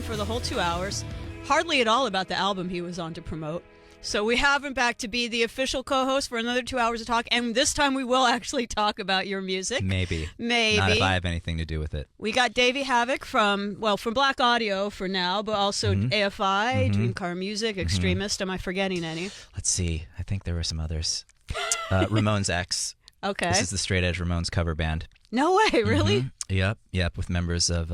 for the whole 2 hours, hardly at all about the album he was on to promote. So we have him back to be the official co-host for another 2 hours of talk, and this time we will actually talk about your music. Maybe. Maybe. Not if I have anything to do with it. We got Davey Havoc from Black Audio for now, but also AFI, Dream Car Music, Extremist. Am I forgetting any? Let's see. I think there were some others. Ramones X. Okay. This is the straight edge Ramones cover band. No way, really? Yep, with members of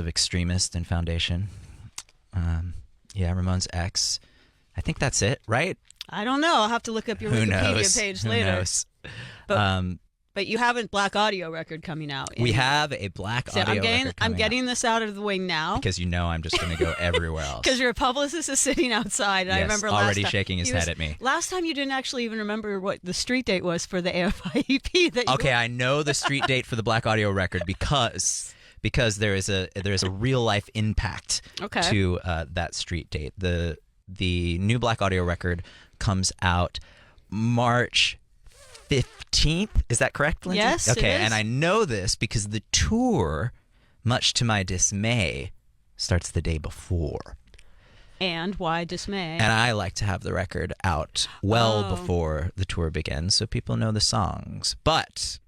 Extremist and Foundation. Ramones X. I think that's it, right? I don't know. I'll have to look up your Wikipedia page later. Who knows? But you have a Black Audio record coming out. We have a Black Audio record coming out. I'm getting this out of the way now. Because I'm just going to go everywhere else. Because your publicist is sitting outside. And yes, I remember already shaking his head at me. Last time you didn't actually even remember what the street date was for the AFI EP. Okay, I know the street date for the Black Audio record because there is a real life impact to that street date. The new Black Audio record comes out March 15th. Is that correct, Lindsay? Yes, okay, it is. And I know this because the tour, much to my dismay, starts the day before. And why dismay? And I like to have the record out before the tour begins so people know the songs. But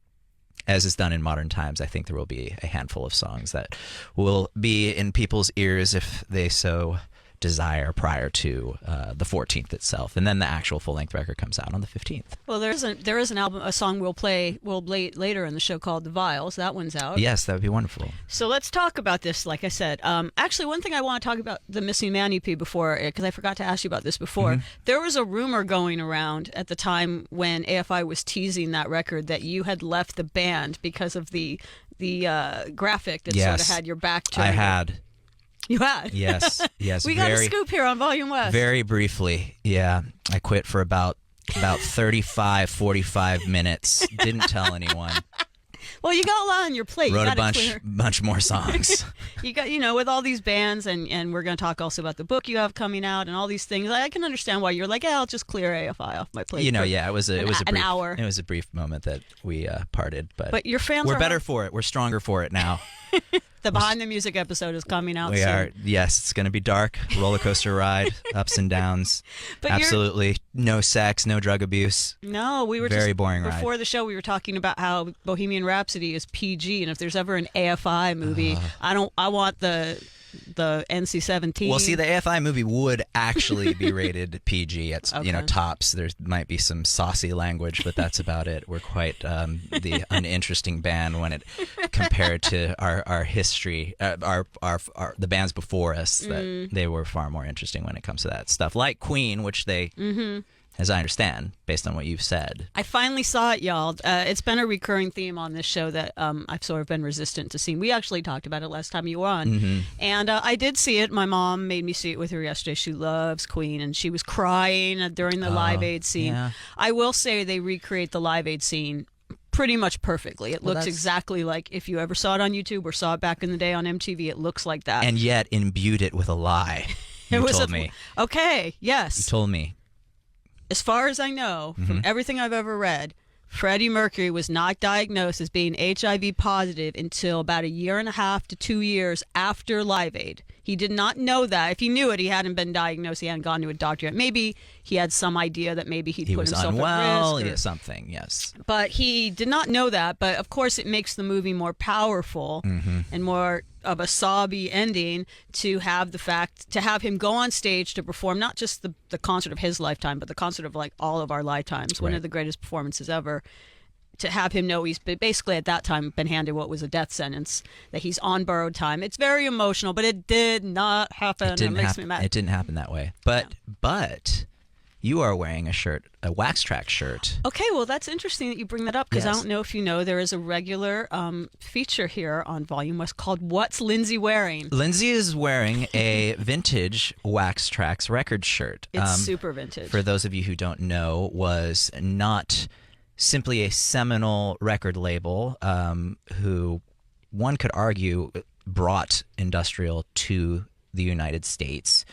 as is done in modern times, I think there will be a handful of songs that will be in people's ears if they so desire prior to the 14th itself, and then the actual full-length record comes out on the 15th. Well, there is an album, a song we'll play later in the show called "The Vials." That one's out. Yes, that would be wonderful. So let's talk about this. Like I said, actually, one thing I want to talk about the Missing Man EP before, because I forgot to ask you about this before. There was a rumor going around at the time when AFI was teasing that record that you had left the band because of the graphic that sort of had your back turned. I had. You had? Yes. We got a scoop here on Volume West. Very briefly, yeah. I quit for about 35, 45 minutes. Didn't tell anyone. Well, you got a lot on your plate. Wrote a bunch more songs. You got, with all these bands, and we're going to talk also about the book you have coming out and all these things. I can understand why you're like, I'll just clear AFI off my plate. It was a brief hour. It was a brief moment that we parted, but your fans we're better for it. We're stronger for it now. The Behind the Music episode is coming out soon. We are. Yes, it's going to be dark, roller coaster ride, ups and downs. But absolutely no sex, no drug abuse. No, we were very boring ride. Before the show, we were talking about how Bohemian Rhapsody is PG, and if there's ever an AFI movie, I want the NC-17. Well, see, the AFI movie would actually be rated PG at tops. There might be some saucy language, but that's about it. We're quite the uninteresting band when it compared to our history, the bands before us. That they were far more interesting when it comes to that stuff, like Queen, which they. As I understand, based on what you've said. I finally saw it, y'all. It's been a recurring theme on this show that I've sort of been resistant to seeing. We actually talked about it last time you were on. And I did see it. My mom made me see it with her yesterday. She loves Queen, and she was crying during the Live Aid scene. Yeah. I will say they recreate the Live Aid scene pretty much perfectly. It looks exactly like if you ever saw it on YouTube or saw it back in the day on MTV, it looks like that. And yet imbued it with a lie. You told me. Okay, yes. You told me. As far as I know, from everything I've ever read, Freddie Mercury was not diagnosed as being HIV positive until about 1.5 to 2 years after Live Aid. He did not know that. If he knew it, he hadn't been diagnosed. He hadn't gone to a doctor yet. Maybe he had some idea that maybe he put himself unwell, at risk. Something, yes. But he did not know that. But, of course, it makes the movie more powerful and more of a sobby ending to have him go on stage to perform not just the concert of his lifetime, but the concert of like all of our lifetimes, one of the greatest performances ever. To have him know he's basically at that time been handed what was a death sentence, that he's on borrowed time. It's very emotional, but it did not happen. It makes me mad. It didn't happen that way. But you are wearing a Wax Trax shirt. Okay, well, that's interesting that you bring that up because I don't know if you know there is a regular feature here on Volume West called What's Lindsay Wearing? Lindsay is wearing a vintage Wax Trax record shirt. It's super vintage. For those of you who don't know, was not simply a seminal record label who one could argue brought industrial to the United States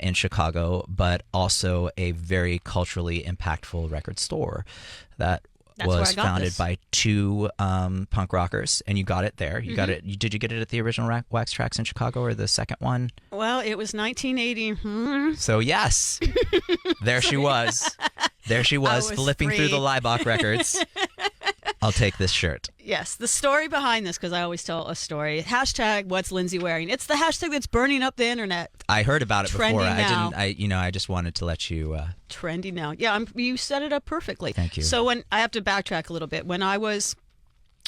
in Chicago, but also a very culturally impactful record store that was founded by two punk rockers, and you got it there. You got it. Did you get it at the original Wax Trax in Chicago or the second one? Well, it was 1980. So yes, there she was. There she was flipping through the Leibach records. I'll take this shirt. Yes, the story behind this, because I always tell a story. Hashtag what's Lindsay wearing? It's the hashtag that's burning up the internet. I heard about it before. Now. I just wanted to let you. Trendy now. Yeah, you set it up perfectly. Thank you. So when I have to backtrack a little bit. When I was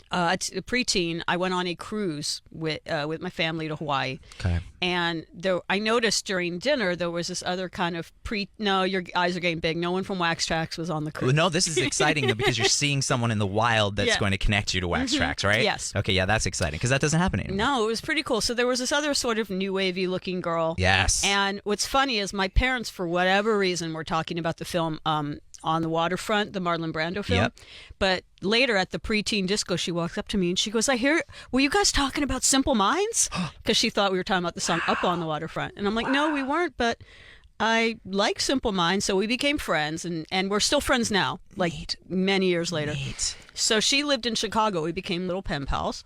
a preteen, I went on a cruise with my family to Hawaii. Okay. And I noticed during dinner there was this other kind of No, your eyes are getting big. No one from Wax Trax was on the cruise. Well, no, this is exciting though, because you're seeing someone in the wild that's going to connect you to Wax Trax, right? Yes. Okay, yeah, that's exciting because that doesn't happen anymore. No, it was pretty cool. So there was this other sort of new wavy looking girl. Yes. And what's funny is my parents, for whatever reason, were talking about the film On the Waterfront, the Marlon Brando film. Yep. But later at the preteen disco, she walks up to me and she goes, were you guys talking about Simple Minds? Because she thought we were talking about the song Up on the Waterfront. And I'm like, no, we weren't, but I like Simple Minds. So we became friends, and we're still friends now, like many years later. Neat. So she lived in Chicago. We became little pen pals.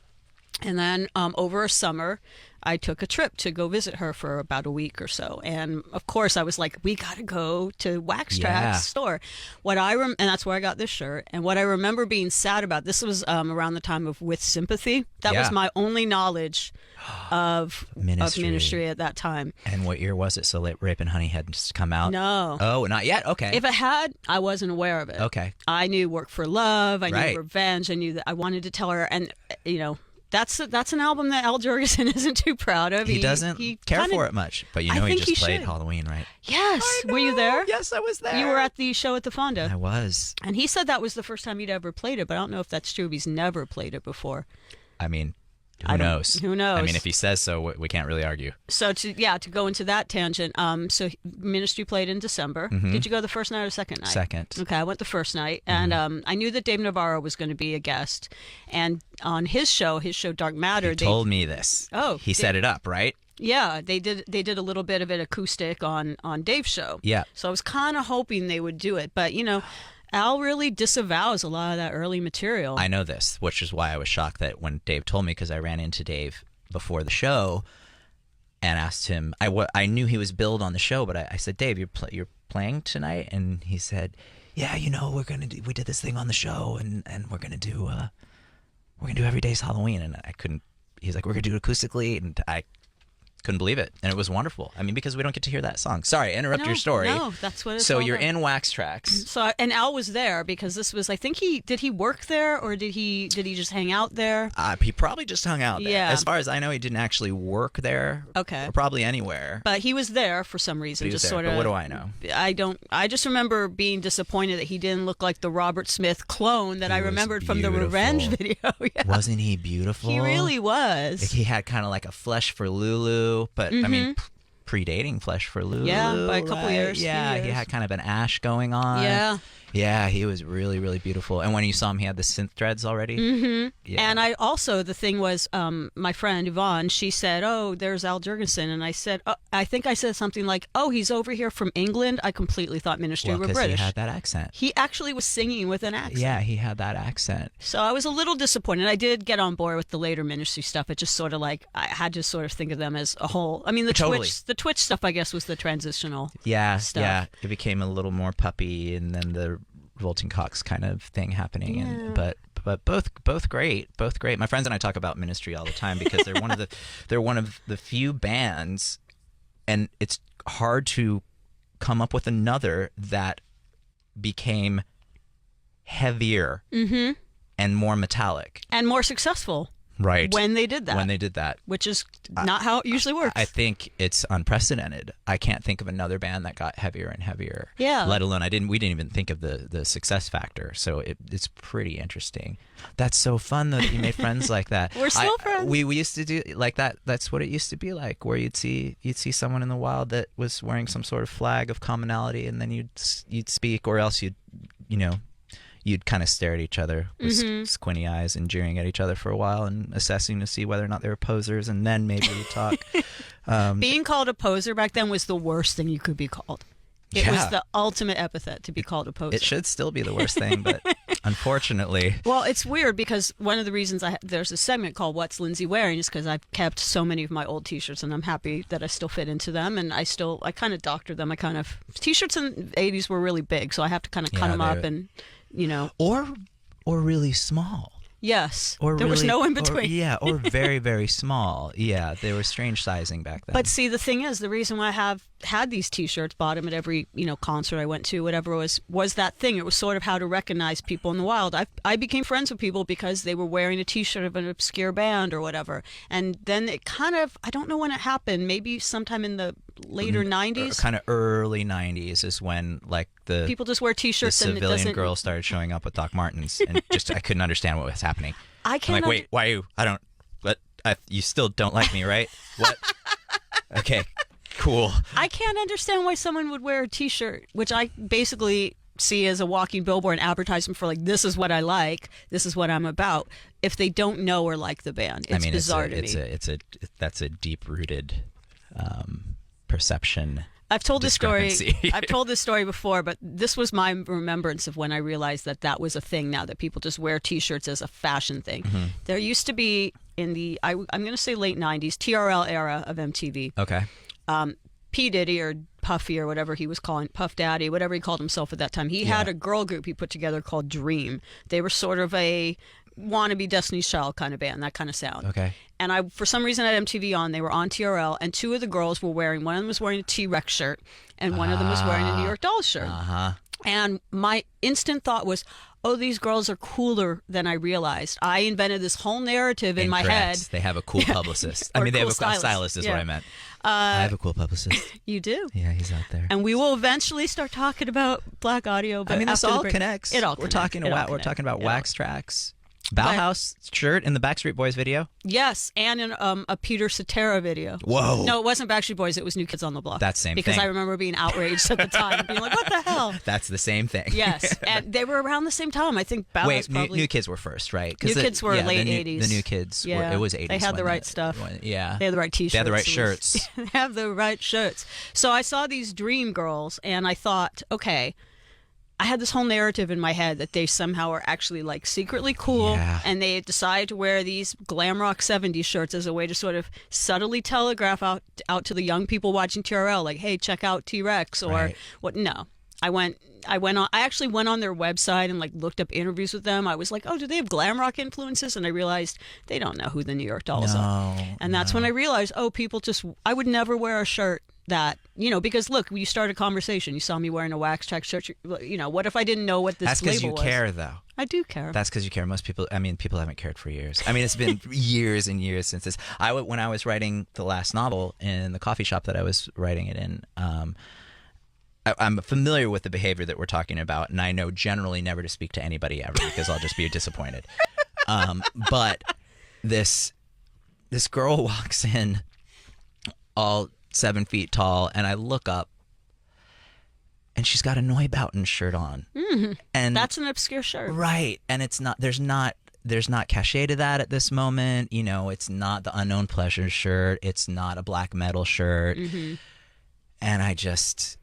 And then over a summer, I took a trip to go visit her for about a week or so. And of course, I was like, we got to go to Wax Trax store. And that's where I got this shirt. And what I remember being sad about, this was around the time of With Sympathy. That was my only knowledge of ministry at that time. And what year was it? So Rape and Honey hadn't just come out? No. Oh, not yet? Okay. If it had, I wasn't aware of it. Okay. I knew Work for Love. I knew Revenge. I knew that I wanted to tell her. And, that's an album that Al Jurgensen isn't too proud of. He doesn't care for it much, but he just played Halloween, right? Yes. Were you there? Yes, I was there. You were at the show at the Fonda. I was. And he said that was the first time he'd ever played it, but I don't know if that's true. He's never played it before. I mean, who knows? Who knows? I mean, if he says so, we can't really argue. So to go into that tangent, so Ministry played in December. Did you go the first night or second night? Second. Okay, I went the first night, and I knew that Dave Navarro was going to be a guest, and on his show Dark Matter, he told me this. Oh, he set it up, right? Yeah, they did a little bit of it acoustic on Dave's show. Yeah. So I was kind of hoping they would do it, but Al really disavows a lot of that early material. I know this, which is why I was shocked that when Dave told me, because I ran into Dave before the show and asked him. I knew he was billed on the show, but I said, Dave, you're playing tonight, and he said, yeah, we did this thing on the show, and we're gonna do Every Day's Halloween, and I couldn't. He's like, we're gonna do it acoustically, and I couldn't believe it, and it was wonderful. I mean, because we don't get to hear that song. Sorry, interrupt your story. No, that's what it's So all you're about. in Wax Trax. So and Al was there because this was. I think did he work there, or did he just hang out there? He probably just hung out there. Yeah. As far as I know, he didn't actually work there. Okay. Or probably anywhere. But he was there for some reason. Just sort of. But what do I know? I just remember being disappointed that he didn't look like the Robert Smith clone that I remembered from the Revenge video. Yeah. Wasn't he beautiful? He really was. He had kind of like a flesh for Lulu, but I mean, predating Flesh for Lulu. Yeah, by a couple years. Yeah, he had kind of an ash going on. Yeah. Yeah, he was really, really beautiful. And when you saw him, he had the synth dreads already. Mm-hmm. Yeah. And the thing was, my friend Yvonne, she said, oh, there's Al Jurgensen. And I said, I think I said something like, oh, he's over here from England. I completely thought Ministry were British. He had that accent. He actually was singing with an accent. Yeah, he had that accent. So I was a little disappointed. I did get on board with the later Ministry stuff. It just sort of like, I had to sort of think of them as a whole. I mean, the Twitch stuff, I guess, was the transitional stuff. Yeah. It became a little more puppy, and then the Revolting Cocks kind of thing happening. Yeah. But both great. My friends and I talk about Ministry all the time because they're one of the few bands, and it's hard to come up with another that became heavier and more metallic and more successful. Right. When they did that. Which is not how it usually works. I think it's unprecedented. I can't think of another band that got heavier and heavier. Yeah. Let alone we didn't even think of the success factor. So it's pretty interesting. That's so fun though that you made friends like that. We're still friends. We used to do like that. That's what it used to be like, where you'd see someone in the wild that was wearing some sort of flag of commonality, and then you'd speak, or else you'd kind of stare at each other with squinty eyes and jeering at each other for a while and assessing to see whether or not they were posers, and then maybe you talk. Being called a poser back then was the worst thing you could be called. It was the ultimate epithet to be called a poser. It should still be the worst thing, but unfortunately. Well, it's weird because one of the reasons there's a segment called "What's Lindsay Wearing" is because I've kept so many of my old T-shirts, and I'm happy that I still fit into them, and I kind of doctor them. T-shirts in the '80s were really big, so I have to kind of cut them up, and or really small. Yes, or there was no in between. Or very, very small. Yeah, they were strange sizing back then. But see, the thing is, the reason why I have had these T-shirts, bought them at every concert I went to, whatever was that thing. It was sort of how to recognize people in the wild. I became friends with people because they were wearing a T-shirt of an obscure band or whatever. And then it kind of, I don't know when it happened, maybe sometime in the later 90s. Kind of early 90s is when like the people just wear T-shirts the and civilian girls started showing up with Doc Martens, and I couldn't understand what was happening. I can't. I'm like, wait, why are you? I don't. What? You still don't like me, right? What? Okay, cool. I can't understand why someone would wear a T-shirt, which I basically see as a walking billboard and advertisement for like, this is what I like, this is what I'm about. If they don't know or like the band, it's bizarre to me. That's a deep-rooted perception. I've told this story. I've told this story before, but this was my remembrance of when I realized that was a thing. Now that people just wear T-shirts as a fashion thing. Mm-hmm. There used to be in the I'm going to say late '90s TRL era of MTV. Okay. P Diddy or Puffy or whatever he was calling Puff Daddy, whatever he called himself at that time. He had a girl group he put together called Dream. They were sort of a wannabe Destiny's Child kind of band, that kind of sound. Okay. And for some reason, at MTV they were on TRL, and two of the girls were one of them was wearing a T-Rex shirt, and one of them was wearing a New York Dolls shirt. And my instant thought was, oh, these girls are cooler than I realized. I invented this whole narrative in my head. They have a cool publicist. I mean, they have a stylist is what I meant. I have a cool publicist. You do? Yeah, he's out there. And we will eventually start talking about Black Audio. But I mean, this all connects. It all We're talking about Wax Tracks. Bauhaus shirt in the Backstreet Boys video? Yes, and in a Peter Cetera video. Whoa. No, it wasn't Backstreet Boys. It was New Kids on the Block. That same because thing. I remember being outraged at the time and being like, what the hell? That's the same thing. Yes, and they were around the same time. I think Bauhaus probably... New Kids were first, right? New Kids were late 80s. The New Kids, it was 80s. They had the right stuff. They had the right T-shirts. They had the right shirts. They have the right shirts. So I saw these Dream girls, and I thought, okay... I had this whole narrative in my head that they somehow are actually like secretly cool, and they decided to wear these glam rock 70s shirts as a way to sort of subtly telegraph out to the young people watching TRL, like, hey, check out T-Rex or what. No, I actually went on their website and like looked up interviews with them. I was like, oh, do they have glam rock influences? And I realized they don't know who the New York Dolls are. And that's when I realized, oh, I would never wear a shirt that, because look, you start a conversation. You saw me wearing a Wax Track shirt. What if I didn't know what this label was? That's because you care, though. I do care. That's because you care. Most people, people haven't cared for years. It's been years and years since this. When I was writing the last novel in the coffee shop that I was writing it in, I'm familiar with the behavior that we're talking about, and I know generally never to speak to anybody ever because I'll just be disappointed. But this girl walks in all 7 feet tall, and I look up, and she's got a Neubauten shirt on. Mm-hmm. And that's an obscure shirt, right? And it's not. There's not cachet to that at this moment. It's not the Unknown Pleasure shirt. It's not a black metal shirt. Mm-hmm. And I just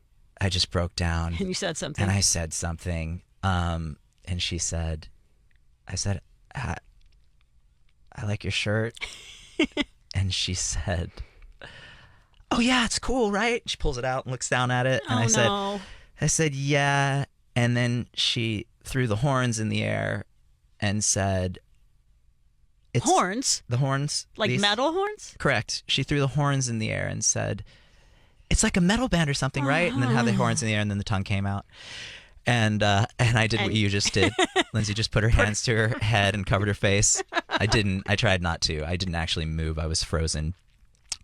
broke down. And you said something. And I said something. And she said, I like your shirt. And she said, oh yeah, it's cool, right? She pulls it out and looks down at it, and I said, yeah. And then she threw the horns in the air and said, horns? The horns. Like metal horns? Correct. She threw the horns in the air and said, it's like a metal band or something, right? And then had the horns in the air, and then the tongue came out. And I did what you just did. Lindsay just put her hands to her head and covered her face. I didn't. I tried not to. I didn't actually move. I was frozen.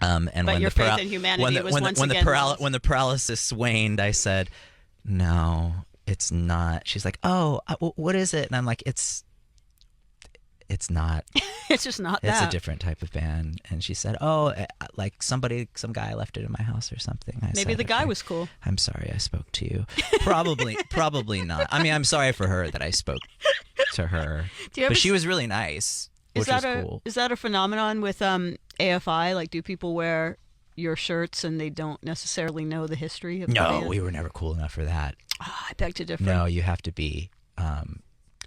And but when your faith in humanity was once again lost. When the paralysis waned, I said, "No, it's not." She's like, "Oh, what is it?" And I'm like, "It's not. It's just not that. It's a different type of band." And she said, "Oh, like some guy left it in my house or something." Maybe the guy was cool. I'm sorry, I spoke to you. Probably not. I'm sorry for her that I spoke to her. But she was really nice. Which was cool. Is that a phenomenon with AFI? Like, do people wear your shirts and they don't necessarily know the history of the band? We were never cool enough for that. I beg to differ. No, you have to be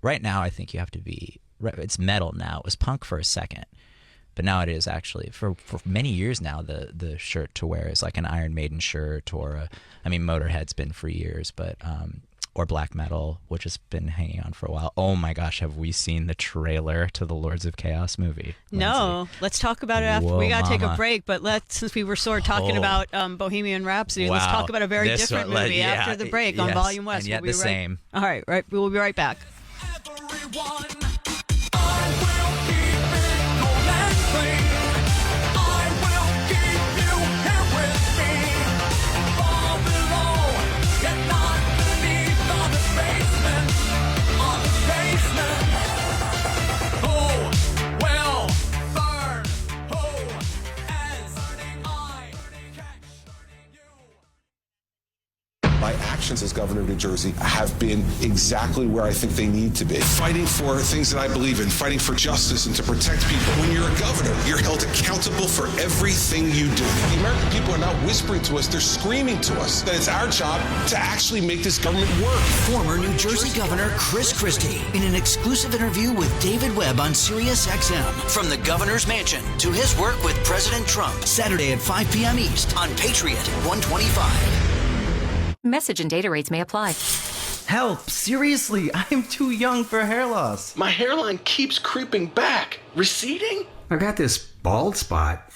right now I think you have to be, it's metal now. It was punk for a second, but now it is actually, for many years now, the shirt to wear is like an Iron Maiden shirt, or Motorhead's been for years, but or black metal, which has been hanging on for a while. Oh my gosh, have we seen the trailer to the Lords of Chaos movie? No, Lindsay? let's talk about it after. Whoa, we got to take a mama. break, but since we were sort of talking about Bohemian Rhapsody, let's talk about a very different movie after the break on Volume West. And yet the same. All right, we'll be right back. Everyone, I will keep it cold and clean. I will keep you here with me. Fall below, get not beneath on the basement, on the basement. Who will burn? Who as burning I catch burning you? My actions as governor of New Jersey have been exactly where I think they need to be. Fighting for things that I believe in, fighting for justice and to protect people. When you're a governor, you're held accountable for everything you do. The American people are not whispering to us, they're screaming to us that it's our job to actually make this government work. Former New Jersey Governor Chris Christie in an exclusive interview with David Webb on SiriusXM. From the governor's mansion to his work with President Trump. Saturday at 5 p.m. East on Patriot 125. Message and data rates may apply. Help! Seriously, I'm too young for hair loss. My hairline keeps creeping back. Receding? I got this bald spot.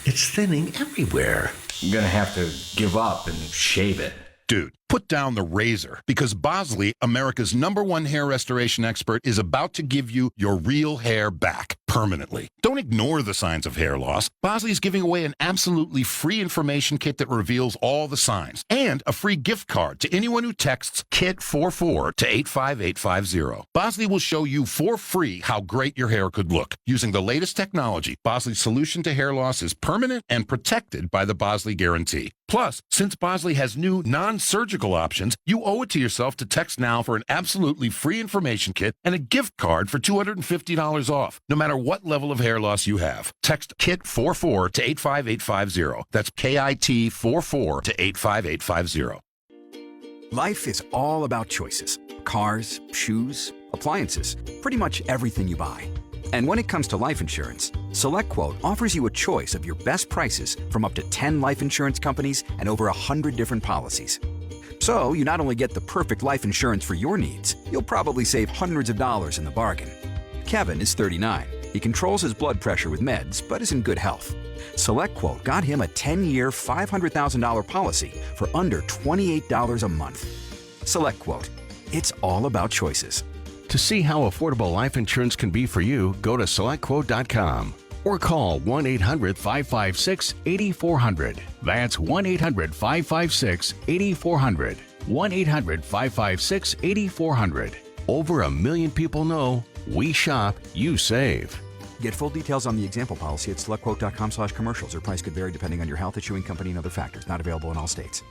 It's thinning everywhere. I'm gonna have to give up and shave it. Dude, put down the razor, because Bosley, America's #1 hair restoration expert, is about to give you your real hair back permanently. Don't ignore the signs of hair loss. Bosley's giving away an absolutely free information kit that reveals all the signs, and a free gift card to anyone who texts KIT44 to 85850. Bosley will show you for free how great your hair could look. Using the latest technology, Bosley's solution to hair loss is permanent and protected by the Bosley Guarantee. Plus, since Bosley has new non-surgical options, you owe it to yourself to text now for an absolutely free information kit and a gift card for $250 off, no matter what level of hair loss you have. Text KIT44 to 85850. That's KIT44 to 85850. Life is all about choices. Cars, shoes, appliances, pretty much everything you buy. And when it comes to life insurance, SelectQuote offers you a choice of your best prices from up to 10 life insurance companies and over 100 different policies. So you not only get the perfect life insurance for your needs, you'll probably save hundreds of dollars in the bargain. Kevin is 39. He controls his blood pressure with meds, but is in good health. SelectQuote got him a 10-year, $500,000 policy for under $28 a month. SelectQuote. It's all about choices. To see how affordable life insurance can be for you, go to SelectQuote.com or call 1-800-556-8400. That's 1-800-556-8400. 1-800-556-8400. Over 1 million people know we shop, you save. Get full details on the example policy at SelectQuote.com/commercials. Or price could vary depending on your health, issuing company, and other factors. Not available in all states.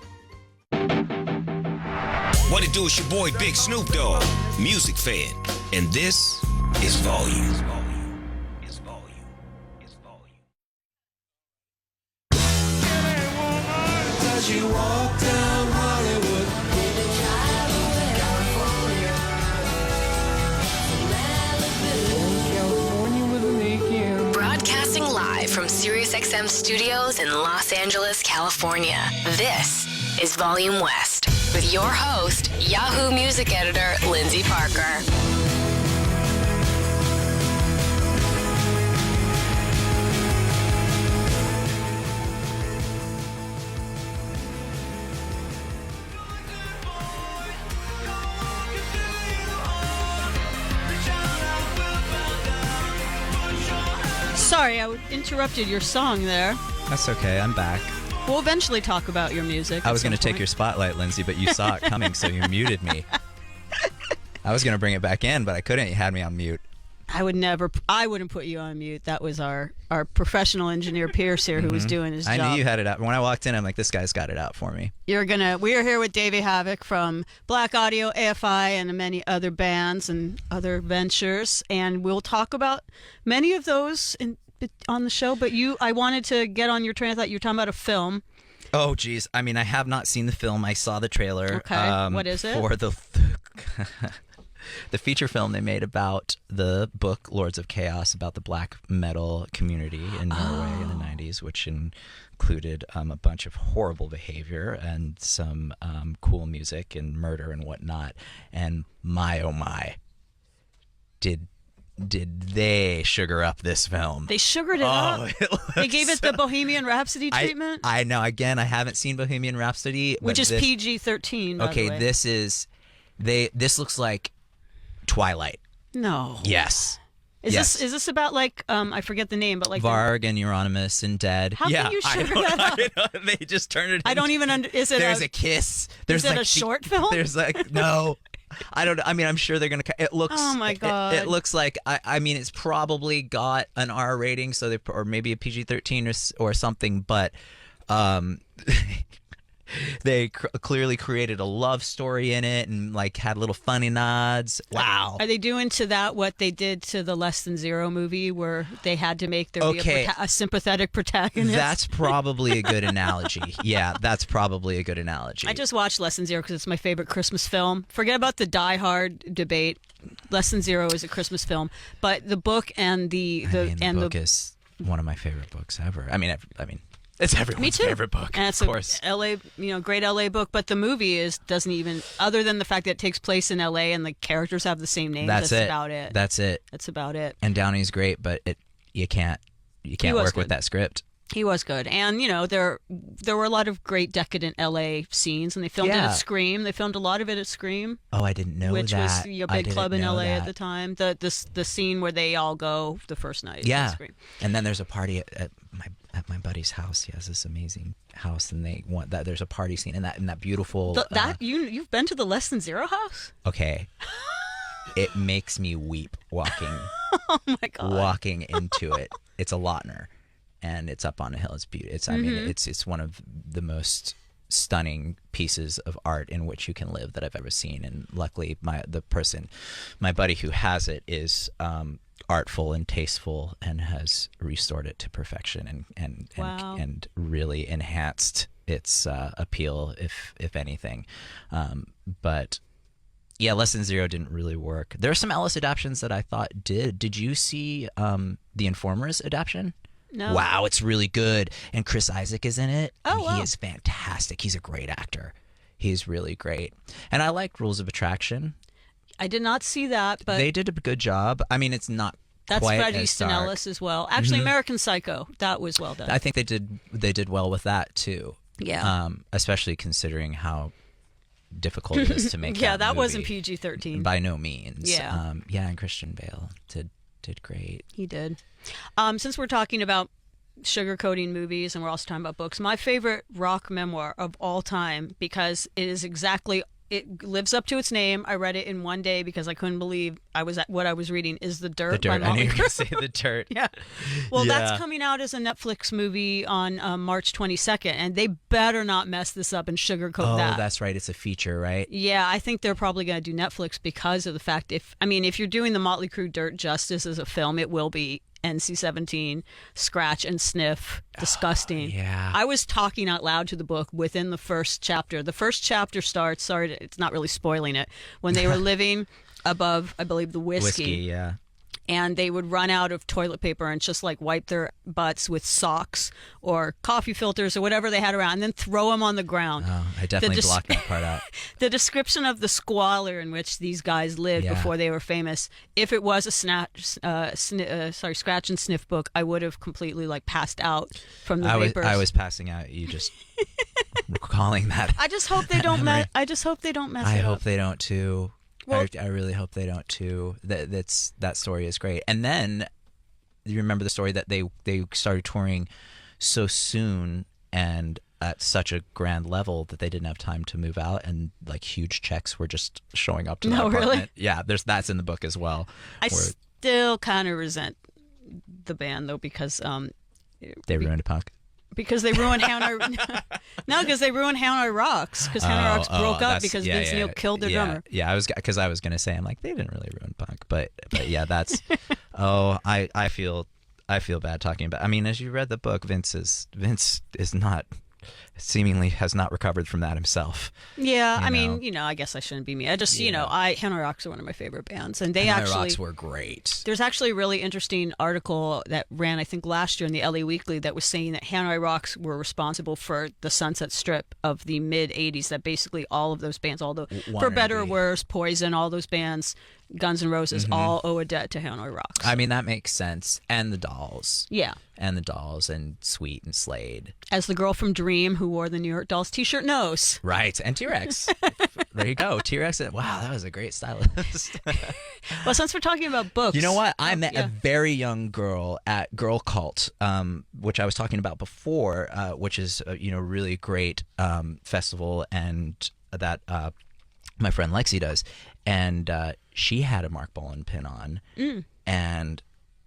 What it do, is your boy Big Snoop Dogg, music fan, and this is Volume. As you walk down Hollywood, Broadcasting live from SiriusXM studios in Los Angeles, California. This is Volume West with your host, Yahoo music editor, Lindsay Parker. Sorry, I interrupted your song there. That's okay, I'm back. We'll eventually talk about your music. I was going to take your spotlight, Lindsay, but you saw it coming, so you muted me. I was going to bring it back in, but I couldn't. You had me on mute. I wouldn't put you on mute. That was our professional engineer Pierce here who was doing his job. I knew you had it out. When I walked in, I'm like, this guy's got it out for me. We are here with Davey Havoc from Black Audio, AFI, and many other bands and other ventures, and we'll talk about many of those on the show. But I wanted to get on your train of thought. You were talking about a film. Oh, geez. I mean, I have not seen the film. I saw the trailer. Okay. What is it? For the the feature film they made about the book Lords of Chaos, about the black metal community in Norway in the 90s, which included a bunch of horrible behavior and some cool music and murder and whatnot. And my oh my, did they sugar up this film? They sugared it up. They gave it the Bohemian Rhapsody treatment. I know. Again, I haven't seen Bohemian Rhapsody, which is PG-13. Okay, by the way. this looks like Twilight. No. Yes. Is this about like I forget the name, but like Varg and Euronymous and Dead? How can you sugar that up? I know. They just turned it. I don't even is it? There's a kiss. There's is it like a short film? There's like no. I don't. I mean, I'm sure they're gonna. It looks. Oh my god! It looks like. I mean, it's probably got an R rating, so or maybe a PG-13 or something. But, they clearly created a love story in it and like had little funny nods. Wow. Are they doing to that what they did to the Less Than Zero movie, where they had to make there be a sympathetic protagonist? That's probably a good analogy. Yeah, that's probably a good analogy. I just watched Less Than Zero because it's my favorite Christmas film. Forget about the Die Hard debate. Less Than Zero is a Christmas film, but the book and the book is one of my favorite books ever. I mean, it's everyone's favorite book. And it's of course. Great LA book, but the movie doesn't even, other than the fact that it takes place in LA and the characters have the same names. That's about it. That's it. That's about it. And Downey's great, but you can't work with that script. He was good. And, there were a lot of great decadent LA scenes, and they filmed it at Scream. They filmed a lot of it at Scream. Oh, I didn't know which that. Which was a big club in LA at the time. The scene where they all go the first night. Yeah. At Scream. And then there's a party at my buddy's house. He has this amazing house, and they want that. There's a party scene in that beautiful. You've been to the Less Than Zero house? Okay. It makes me weep walking. Oh my god. Walking into it. It's a Lautner. And it's up on a hill. It's beautiful. I mean, it's one of the most stunning pieces of art in which you can live that I've ever seen. And luckily, my buddy who has it is artful and tasteful and has restored it to perfection and really enhanced its appeal, if anything. But yeah, Less Than Zero didn't really work. There are some Ellis adaptions that I thought did. Did you see The Informer's adaptation? No. Wow, it's really good. And Chris Isaac is in it. Oh, wow. He is fantastic. He's a great actor. He's really great. And I liked Rules of Attraction. I did not see that, but they did a good job. I mean, it's not that's quite Bret as Easton dark. Ellis as well. Actually, American Psycho, that was well done. I think they did well with that too. Yeah. Especially considering how difficult it is to make. That movie. wasn't PG-13 by no means. Yeah. And Christian Bale did great. He did. Since we're talking about sugarcoating movies and we're also talking about books, my favorite rock memoir of all time, because it lives up to its name. I read it in one day because I couldn't believe what I was reading, is The Dirt. The Dirt. By I knew you were Motley going to say The Dirt. Yeah. Well, that's coming out as a Netflix movie on March 22nd, and they better not mess this up and sugarcoat that. Oh, that's right. It's a feature, right? Yeah, I think they're probably going to do Netflix because of the fact if you're doing the Motley Crue Dirt justice as a film, it will be NC-17, scratch and sniff, disgusting. Yeah. I was talking out loud to the book within the first chapter. The first chapter starts, it's not really spoiling it, when they were living above, I believe, the whiskey. Yeah. And they would run out of toilet paper and just like wipe their butts with socks or coffee filters or whatever they had around, and then throw them on the ground. Oh, I definitely blocked that part out. The description of the squalor in which these guys lived before they were famous. If it was a scratch and sniff book, I would have completely passed out from the vapors. I was passing out. You just recalling that. I just hope they don't mess. I just hope they don't mess. I it hope up. they don't too. Well, I really hope they don't too. That story is great. And then you remember the story that they started touring so soon and at such a grand level that they didn't have time to move out, and huge checks were just showing up to the apartment. Really? Yeah, that's in the book as well. I still kind of resent the band though, because they ruined punk. Because they ruined Hannah. No, because they ruined Hannah Rocks. Because Hannah Rocks broke up because Vince Neil killed their drummer. Yeah, I was going to say, I'm like, they didn't really ruin punk, but yeah, that's. I feel bad talking about. I mean, as you read the book, Vince is not seemingly has not recovered from that himself. Yeah, I mean, I guess I shouldn't be me. I just, Hanoi Rocks are one of my favorite bands, and they Hanoi Rocks were great. There's actually a really interesting article that ran, I think, last year in the LA Weekly that was saying that Hanoi Rocks were responsible for the Sunset Strip of the mid '80s. That basically all of those bands, For Better or Worse, Poison, all those bands, Guns N' Roses, all owe a debt to Hanoi Rocks. I mean, that makes sense. And the Dolls. Yeah. And the Dolls and Sweet and Slade. As the girl from Dream who wore the New York Dolls t-shirt knows. Right. And T-Rex. There you go. T-Rex. Wow, that was a great stylist. Well, since we're talking about books. You know what? I met a very young girl at Girl Cult, which I was talking about before, which is, a really great festival and that my friend Lexi does. And she had a Mark Bolan pin on. And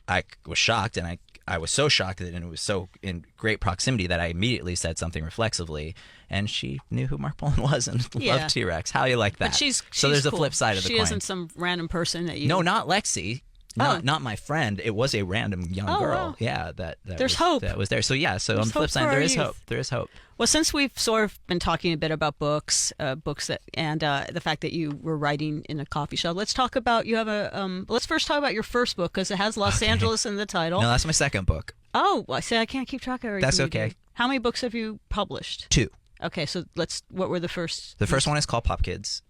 I was shocked, and I was so shocked that it was so in great proximity that I immediately said something reflexively, and she knew who Mark Bolan was and loved T-Rex. How you like that? But she's so there's cool. a flip side of the coin. She isn't some random person that you... No, not Lexi. Not my friend. It was a random young girl. Wow. Yeah, there's hope. That was there. So yeah. So There's on the flip hope side, for there our is youth. hope. There is hope. Well, since we've sort of been talking a bit about books that, and the fact that you were writing in a coffee shop, let's talk about let's first talk about your first book because it has Los Angeles in the title. No, that's my second book. Oh, I say I can't keep track of everything. That's okay. You do. How many books have you published? 2. Okay, so what were the first? The first one is called Pop Kids,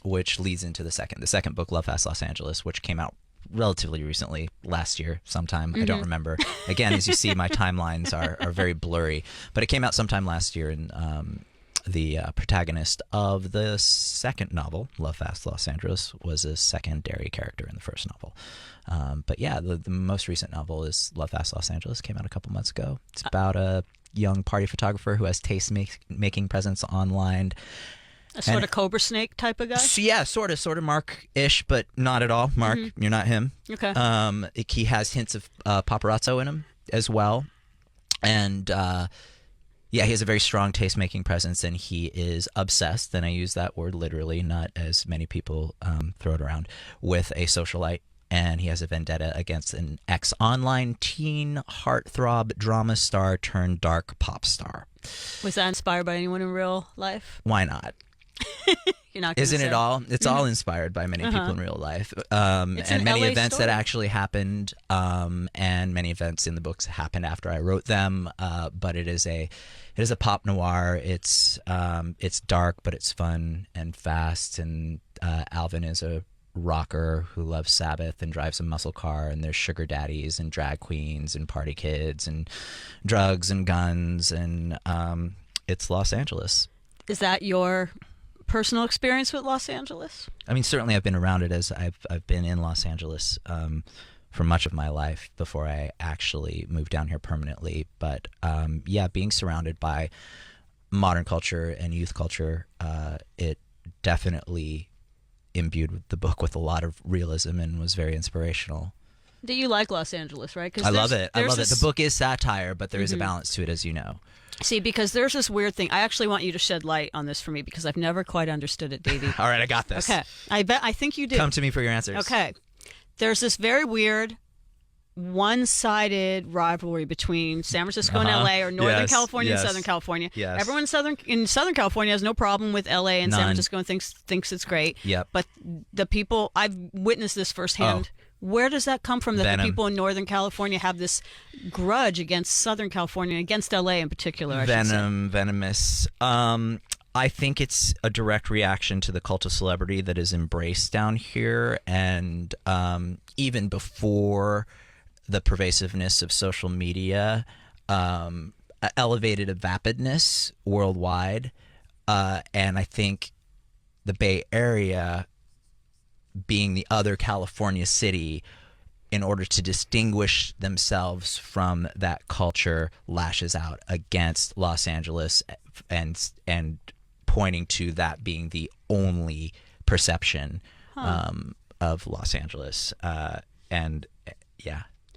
which leads into the second. The second book, Love Fast Los Angeles, which came out relatively recently, last year sometime. I don't remember. Again, as you see, my timelines are very blurry. But it came out sometime last year, and the protagonist of the second novel, Love Fast Los Angeles, was a secondary character in the first novel. But yeah, the most recent novel is Love Fast Los Angeles. Came out a couple months ago. It's about a young party photographer who has taste-making presence online. A sort of Cobra Snake type of guy? Yeah, sort of Mark-ish, but not at all. Mark, you're not him. Okay. He has hints of paparazzo in him as well. And he has a very strong taste-making presence, and he is obsessed, and I use that word literally, not as many people throw it around, with a socialite. And he has a vendetta against an ex-online teen heartthrob drama star turned dark pop star. Was that inspired by anyone in real life? Why not? You're not gonna Isn't say. it all? It's all inspired by many people in real life, and many LA events story. that actually happened, and many events in the books happened after I wrote them. But it is a pop noir. It's dark, but it's fun and fast. And Alvin is a rocker who loves Sabbath and drives a muscle car, and there's sugar daddies and drag queens and party kids and drugs and guns, and it's Los Angeles. Is that your personal experience with Los Angeles? I mean, certainly I've been around it, as I've been in Los Angeles for much of my life before I actually moved down here permanently. But being surrounded by modern culture and youth culture, it definitely imbued the book with a lot of realism and was very inspirational. Do you like Los Angeles, right? I love it. The book is satire, but there is a balance to it, as you know. See, because there's this weird thing. I actually want you to shed light on this for me because I've never quite understood it, Davey. All right, I got this. Okay. I think you do. Come to me for your answers. Okay. There's this very weird one-sided rivalry between San Francisco and LA, or Northern California and Southern California. Yes. Everyone in Southern California has no problem with LA and San Francisco and thinks it's great. Yep. But the people, I've witnessed this firsthand. Where does that come from that the people in Northern California have this grudge against Southern California, against LA in particular? Venomous. I think it's a direct reaction to the cult of celebrity that is embraced down here, and even before the pervasiveness of social media, elevated a vapidness worldwide, and I think the Bay Area, being the other California city, in order to distinguish themselves from that culture, lashes out against Los Angeles and pointing to that being the only perception of Los Angeles.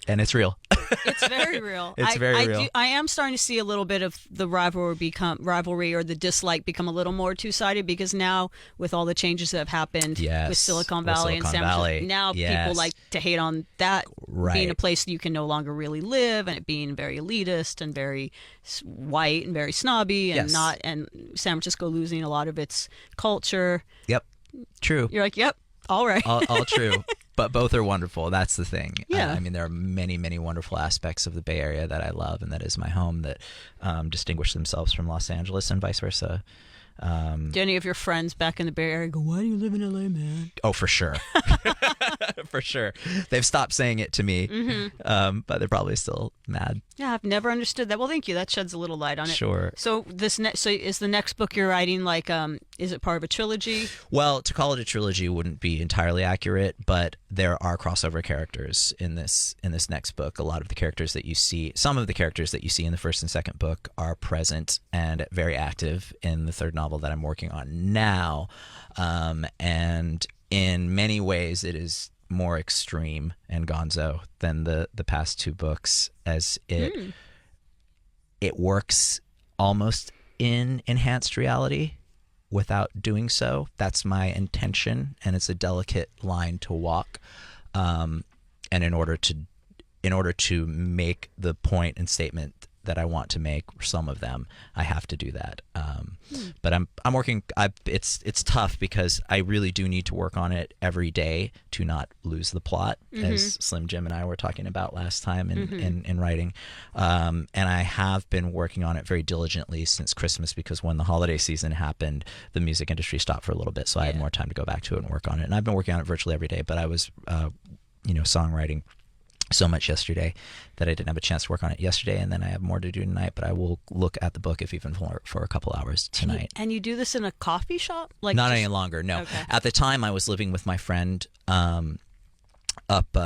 And it's real. It's very real. It's very real. I am starting to see a little bit of the rivalry or the dislike become a little more two-sided, because now with all the changes that have happened with Silicon Valley and San Francisco, now people like to hate on that being a place that you can no longer really live, and it being very elitist and very white and very snobby, and and San Francisco losing a lot of its culture. Yep. True. You're like, yep, all right. all true. But both are wonderful. That's the thing. Yeah. I mean, there are many, many wonderful aspects of the Bay Area that I love and that is my home that distinguish themselves from Los Angeles and vice versa. Do any of your friends back in the Bay Area go, why do you live in LA, man? Oh, for sure. For sure. They've stopped saying it to me, but they're probably still mad. Yeah, I've never understood that. Well, thank you. That sheds a little light on it. Sure. So so is the next book you're writing like, is it part of a trilogy? Well, to call it a trilogy wouldn't be entirely accurate, but there are crossover characters in this next book. A lot of the characters that you see, some of the characters that you see in the first and second book are present and very active in the third novel that I'm working on now. And in many ways, it is more extreme and gonzo than the past two books, as it works almost in enhanced reality without doing so. That's my intention, and it's a delicate line to walk. And in order to make the point and statement that I want to make, some of them, I have to do that. But I'm working. It's tough because I really do need to work on it every day to not lose the plot, as Slim Jim and I were talking about last time in writing. And I have been working on it very diligently since Christmas, because when the holiday season happened, the music industry stopped for a little bit, so I had more time to go back to it and work on it. And I've been working on it virtually every day, but I was, songwriting so much yesterday that I didn't have a chance to work on it yesterday, and then I have more to do tonight, but I will look at the book if even for a couple hours tonight. And you do this in a coffee shop? Like Not any longer, no. Okay. At the time, I was living with my friend up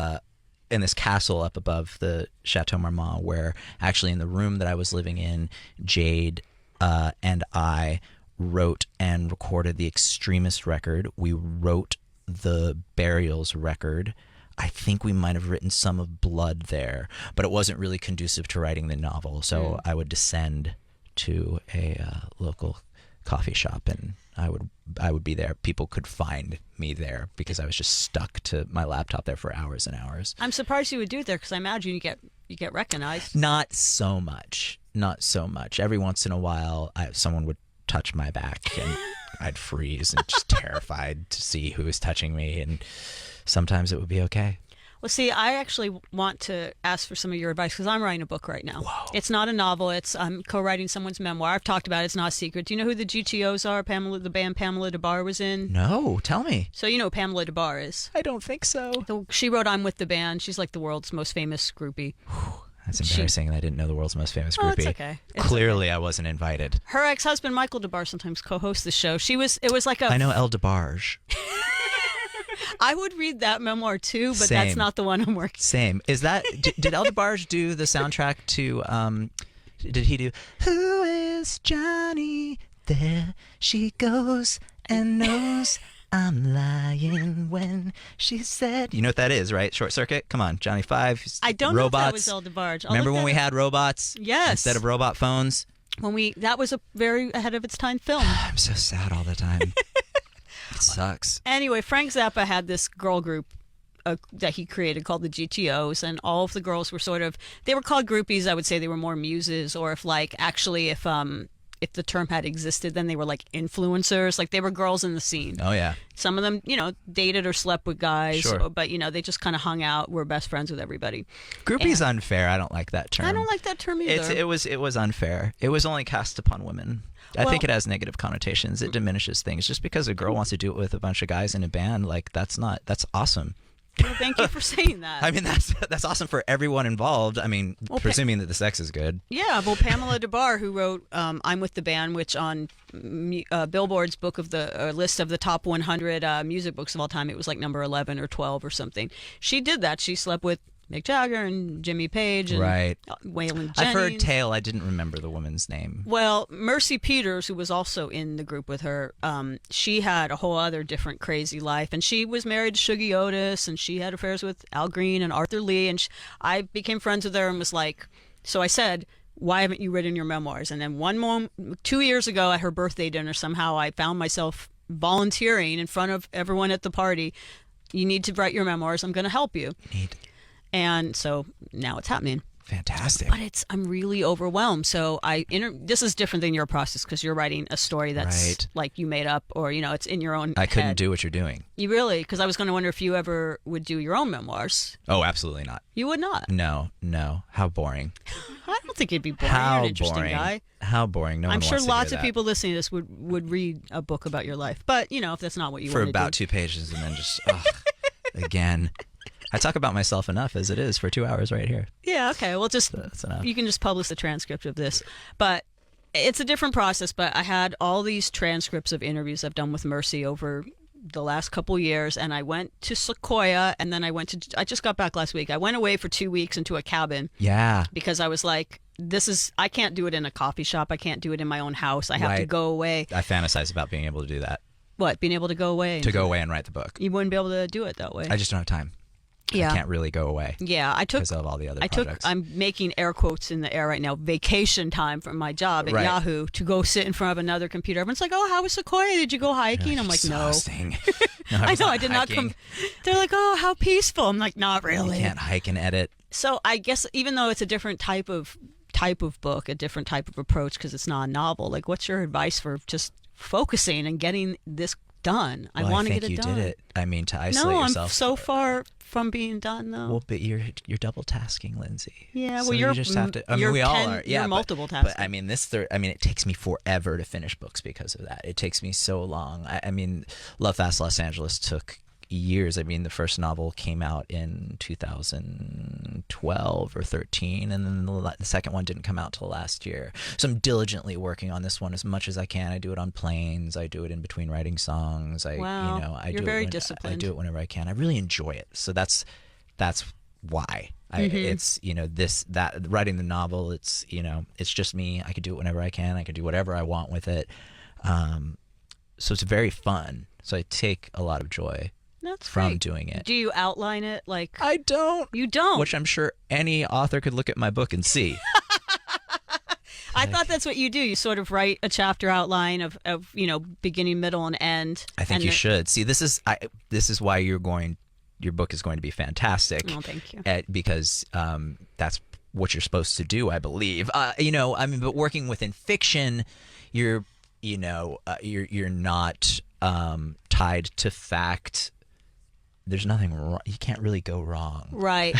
in this castle up above the Chateau Marmont, where actually in the room that I was living in, Jade and I wrote and recorded the Extremist record. We wrote the Burials record. I think we might have written some of Blood there, but it wasn't really conducive to writing the novel. So I would descend to a local coffee shop, and I would be there. People could find me there because I was just stuck to my laptop there for hours and hours. I'm surprised you would do it there, because I imagine you get recognized. Not so much. Every once in a while, someone would touch my back, and I'd freeze and just terrified to see who was touching me, and sometimes it would be okay. Well, see, I actually want to ask for some of your advice, because I'm writing a book right now. Whoa. It's not a novel. I'm co-writing someone's memoir. I've talked about it. It's not a secret. Do you know who the GTOs are? The band Pamela DeBar was in? No, tell me. So you know who Pamela DeBar is? I don't think so. She wrote I'm With the Band. She's like the world's most famous groupie. That's embarrassing. I didn't know the world's most famous groupie. It's okay. Clearly, I wasn't invited. Her ex-husband, Michael DeBar, sometimes co-hosts the show. It was like a... I know El DeBarge. I would read that memoir too, but Same. that's not the one I'm working. Same. Is that did El DeBarge do the soundtrack to? Did he do Who Is Johnny? There she goes and knows I'm lying when she said. You know what that is, right? Short Circuit. Come on, Johnny Five. I don't robots. know if that was El DeBarge. Remember when we had robots? Yes. Instead of robot phones. That was a very ahead of its time film. I'm so sad all the time. It sucks. Anyway, Frank Zappa had this girl group that he created called the GTOs, and all of the girls were they were called groupies. I would say they were more muses, or if the term had existed, then they were like influencers. Like they were girls in the scene. Oh yeah. Some of them, dated or slept with guys, sure. But they just kind of hung out, were best friends with everybody. Groupie's unfair. I don't like that term. I don't like that term either. It was unfair. It was only cast upon women. I think it has negative connotations. It diminishes things. Just because a girl wants to do it with a bunch of guys in a band, that's awesome. Well, thank you for saying that. I mean, that's awesome for everyone involved. I mean, presuming that the sex is good. Yeah, well, Pamela DeBar, who wrote I'm With the Band, which on Billboard's book of the list of the top 100 music books of all time, it was like number 11 or 12 or something. She did that. She slept with Mick Jagger and Jimmy Page and right. Waylon Jennings. I've heard tale. I didn't remember the woman's name. Well, Mercy Peters, who was also in the group with her, she had a whole other different crazy life, and she was married to Shuggie Otis, and she had affairs with Al Green and Arthur Lee, and I became friends with her and was like, so I said, why haven't you written your memoirs? And then 2 years ago at her birthday dinner, somehow I found myself volunteering in front of everyone at the party. You need to write your memoirs. I'm going to help you. Neat. And so now it's happening. Fantastic. But I'm really overwhelmed. So this is different than your process because you're writing a story that's like you made up, or it's in your own I couldn't head. do what you're doing. You really? Because I was going to wonder if you ever would do your own memoirs. Oh, absolutely not. You would not? No. How boring. I don't think you'd be boring. How You're an interesting boring. guy. How boring. No one I'm sure wants to lots hear of that. people listening to this would read a book about your life. But, if that's not what you for want to do. about 2 pages and then just, again. I talk about myself enough as it is for 2 hours right here. Yeah, okay. Well, That's enough. you can just publish the transcript of this. But it's a different process. But I had all these transcripts of interviews I've done with Mercy over the last couple years, and I went to Sequoia, and then I just got back last week. I went away for 2 weeks into a cabin. Yeah. Because I was like, I can't do it in a coffee shop. I can't do it in my own house. I have to go away. I fantasize about being able to do that. What? Being able to go away? To go away and write the book. You wouldn't be able to do it that way. I just don't have time. Yeah. I can't really go away. Yeah, because of all the other projects. I'm making air quotes in the air right now, vacation time from my job at Yahoo to go sit in front of another computer. Everyone's like, "Oh, how was Sequoia? Did you go hiking?" I'm like, "No." No, I know, I did not come. They're like, "Oh, how peaceful." I'm like, "Not really." You can't hike and edit. So I guess even though it's a different type of book, a different type of approach because it's not a novel, like what's your advice for just focusing and getting this done? I want to get it done. I think you did it. I mean, to isolate yourself. No, I'm so far from being done though. Well, but you're double tasking, Lindsay. Yeah, so well, you just have to. I mean, we all are. Yeah, you're multiple tasking. But I mean, it takes me forever to finish books because of that. It takes me so long. I mean, Love Fast Los Angeles took years. I mean, the first novel came out in 2012 or 13, and then the second one didn't come out till last year. So I'm diligently working on this one as much as I can. I do it on planes. I do it in between writing songs. Wow. You're very disciplined. I do it whenever I can. I really enjoy it. So that's why. It's writing the novel. It's it's just me. I could do it whenever I can. I could do whatever I want with it. So it's very fun. So I take a lot of joy. That's from great. doing it. Do you outline it like? I don't. You don't. Which I'm sure any author could look at my book and see. I thought that's what you do. You sort of write a chapter outline of beginning, middle, and end. I think you should. See, this is why your book is going to be fantastic. Oh, thank you. Because that's what you're supposed to do, I believe. But working within fiction, you're not tied to fact. There's nothing wrong. You can't really go wrong. Right.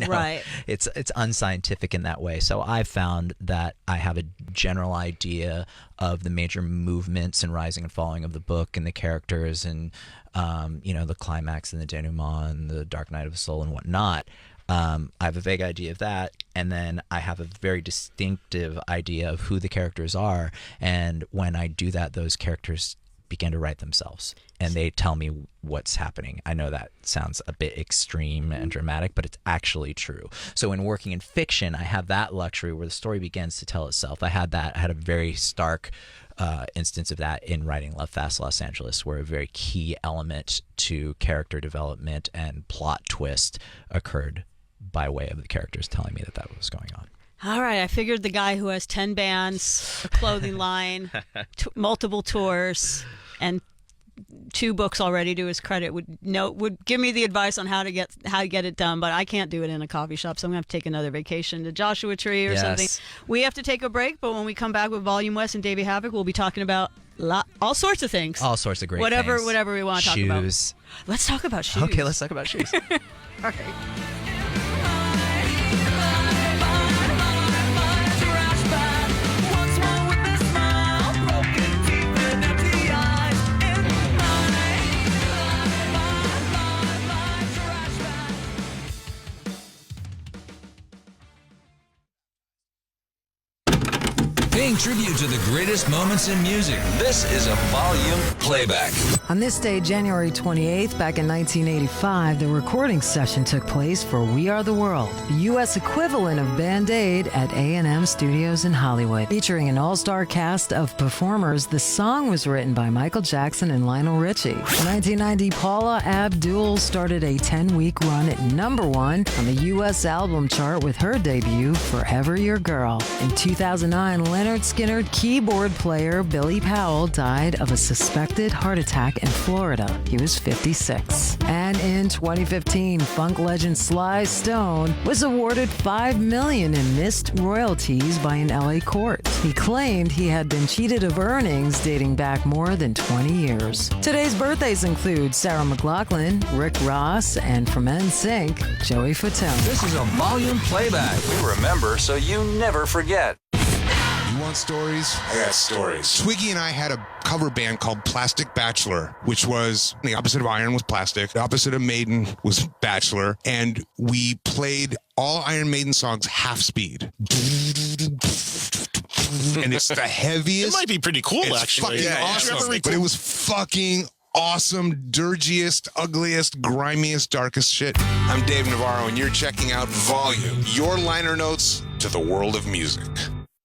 Right. It's unscientific in that way. So I found that I have a general idea of the major movements and rising and falling of the book and the characters and the climax and the denouement and the dark night of the soul and whatnot. I have a vague idea of that, and then I have a very distinctive idea of who the characters are. And when I do that, those characters begin to write themselves, and they tell me what's happening. I know that sounds a bit extreme and dramatic, but it's actually true. So in working in fiction, I have that luxury where the story begins to tell itself. I had a very stark instance of that in writing Love Fast Los Angeles, where a very key element to character development and plot twist occurred by way of the characters telling me that was going on. All right, I figured the guy who has 10 bands, a clothing line, multiple tours, and 2 books already to his credit would give me the advice on how to get it done. But I can't do it in a coffee shop, so I'm gonna have to take another vacation to Joshua Tree or something. We have to take a break, but when we come back with Volume West and Davey Havoc, we'll be talking about all sorts of things, all sorts of great whatever things. Whatever we want to talk about. Shoes. Let's talk about shoes. Okay, let's talk about shoes. All right. Hey, paying tribute to the greatest moments in music. This is a volume playback. On this day, January 28th, back in 1985, the recording session took place for We Are the World, the U.S. equivalent of Band Aid at A&M Studios in Hollywood. Featuring an all-star cast of performers, the song was written by Michael Jackson and Lionel Richie. In 1990, Paula Abdul started a 10-week run at #1 on the U.S. album chart with her debut, Forever Your Girl. In 2009, Leonard Skinner keyboard player Billy Powell died of a suspected heart attack in Florida. He was 56. And in 2015, funk legend Sly Stone was awarded $5 million in missed royalties by an LA court. He claimed he had been cheated of earnings dating back more than 20 years. Today's birthdays include Sarah McLachlan, Rick Ross, and from NSYNC, Joey Fatone. This is a volume playback. We remember so you never forget. You want stories? I got stories. Twiggy and I had a cover band called Plastic Bachelor, which was the opposite of Iron was Plastic. The opposite of Maiden was Bachelor. And we played all Iron Maiden songs half speed. And it's the heaviest. It might be pretty cool, it's actually. Fucking awesome. But it was fucking awesome, dirgiest, ugliest, grimiest, darkest shit. I'm Dave Navarro, and you're checking out Volume, your liner notes to the world of music.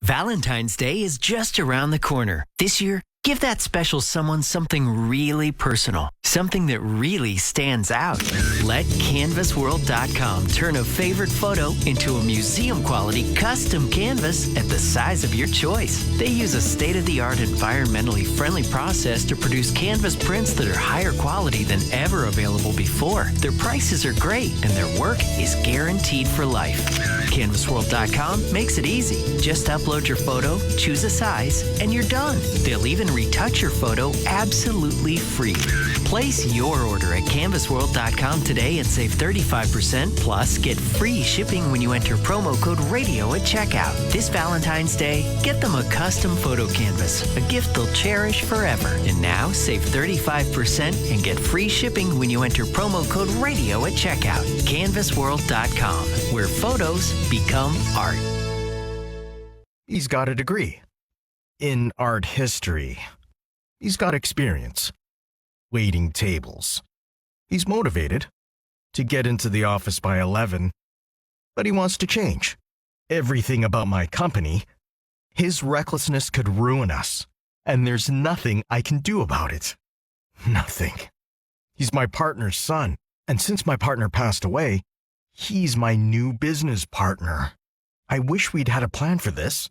Valentine's Day is just around the corner. This year, give that special someone something really personal, something that really stands out. Let CanvasWorld.com turn a favorite photo into a museum-quality custom canvas at the size of your choice. They use a state-of-the-art, environmentally friendly process to produce canvas prints that are higher quality than ever available before. Their prices are great, and their work is guaranteed for life. CanvasWorld.com makes it easy. Just upload your photo, choose a size, and you're done. They'll even retouch your photo absolutely free. Place your order at CanvasWorld.com today and save 35%, plus get free shipping when you enter promo code RADIO at checkout. This Valentine's Day, get them a custom photo canvas, a gift they'll cherish forever. And now, save 35% and get free shipping when you enter promo code RADIO at checkout. CanvasWorld.com, where photos become art. He's got a degree in art history. He's got experience waiting tables. He's motivated to get into the office by 11, but he wants to change everything about my company. His recklessness could ruin us, and there's nothing I can do about it. Nothing. He's my partner's son, and since my partner passed away, he's my new business partner. I wish we'd had a plan for this.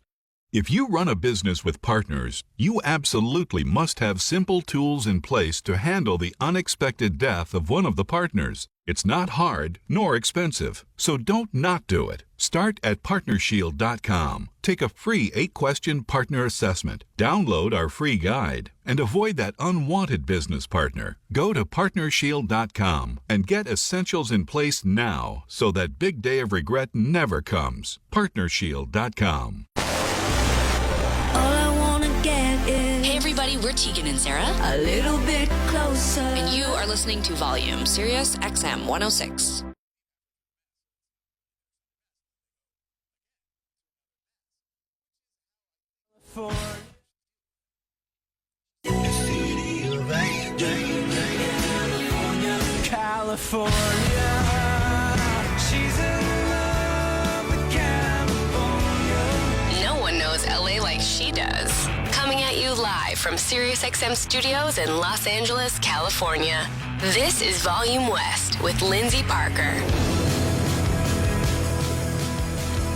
If you run a business with partners, you absolutely must have simple tools in place to handle the unexpected death of one of the partners. It's not hard nor expensive, so don't not do it. Start at PartnerShield.com. Take a free 8-question partner assessment, download our free guide, and avoid that unwanted business partner. Go to PartnerShield.com and get essentials in place now so that big day of regret never comes. PartnerShield.com. Hey everybody, we're Tegan and Sarah. A little bit closer. And you are listening to Volume, SiriusXM 106. California. She's in love with California. No one knows LA like she does. Coming at you live from SiriusXM Studios in Los Angeles, California. This is Volume West with Lindsay Parker.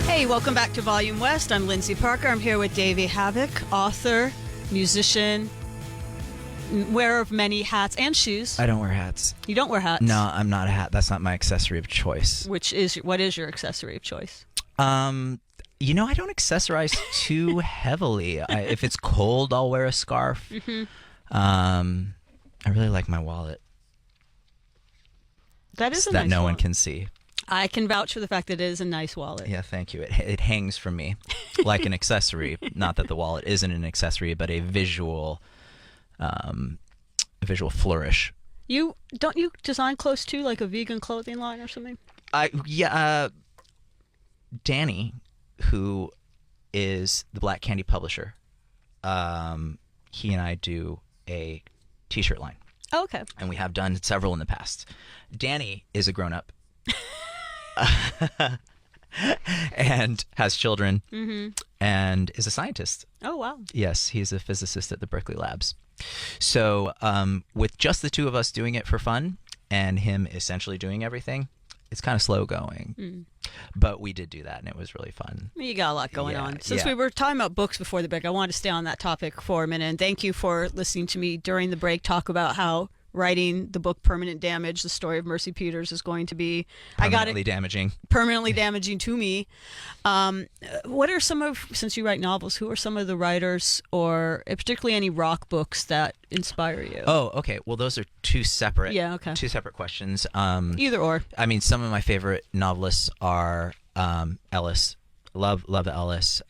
Hey, welcome back to Volume West. I'm Lindsay Parker. I'm here with Davey Havoc, author, musician, wearer of many hats and shoes. I don't wear hats. You don't wear hats? No, I'm not a hat. That's not my accessory of choice. What is your accessory of choice? You know, I don't accessorize too heavily. If it's cold, I'll wear a scarf. Mm-hmm. I really like my wallet. That is a that nice no wallet. one can see. I can vouch for the fact that it is a nice wallet. Yeah, thank you. It hangs from me like an accessory. Not that the wallet isn't an accessory, but a visual flourish. Don't you design clothes too, like a vegan clothing line or something? Danny, who is the Black Candy publisher. He and I do a T-shirt line. Oh, okay. And we have done several in the past. Danny is a grown-up and has children and is a scientist. Oh, wow. Yes, he's a physicist at the Berkeley Labs. So with just the two of us doing it for fun and him essentially doing everything, it's kind of slow going. But we did do that, and it was really fun. You got a lot going on. Since we were talking about books before the break, I wanted to stay on that topic for a minute. And thank you for listening to me during the break talk about how writing the book Permanent Damage, the story of Mercy Peters, is going to be permanently damaging. Permanently damaging to me. What are some of, since you write novels, who are some of the writers, or particularly any rock books that inspire you? Oh, okay. Well, those are two separate questions. Either or. I mean, some of my favorite novelists are Ellis. Love Ellis.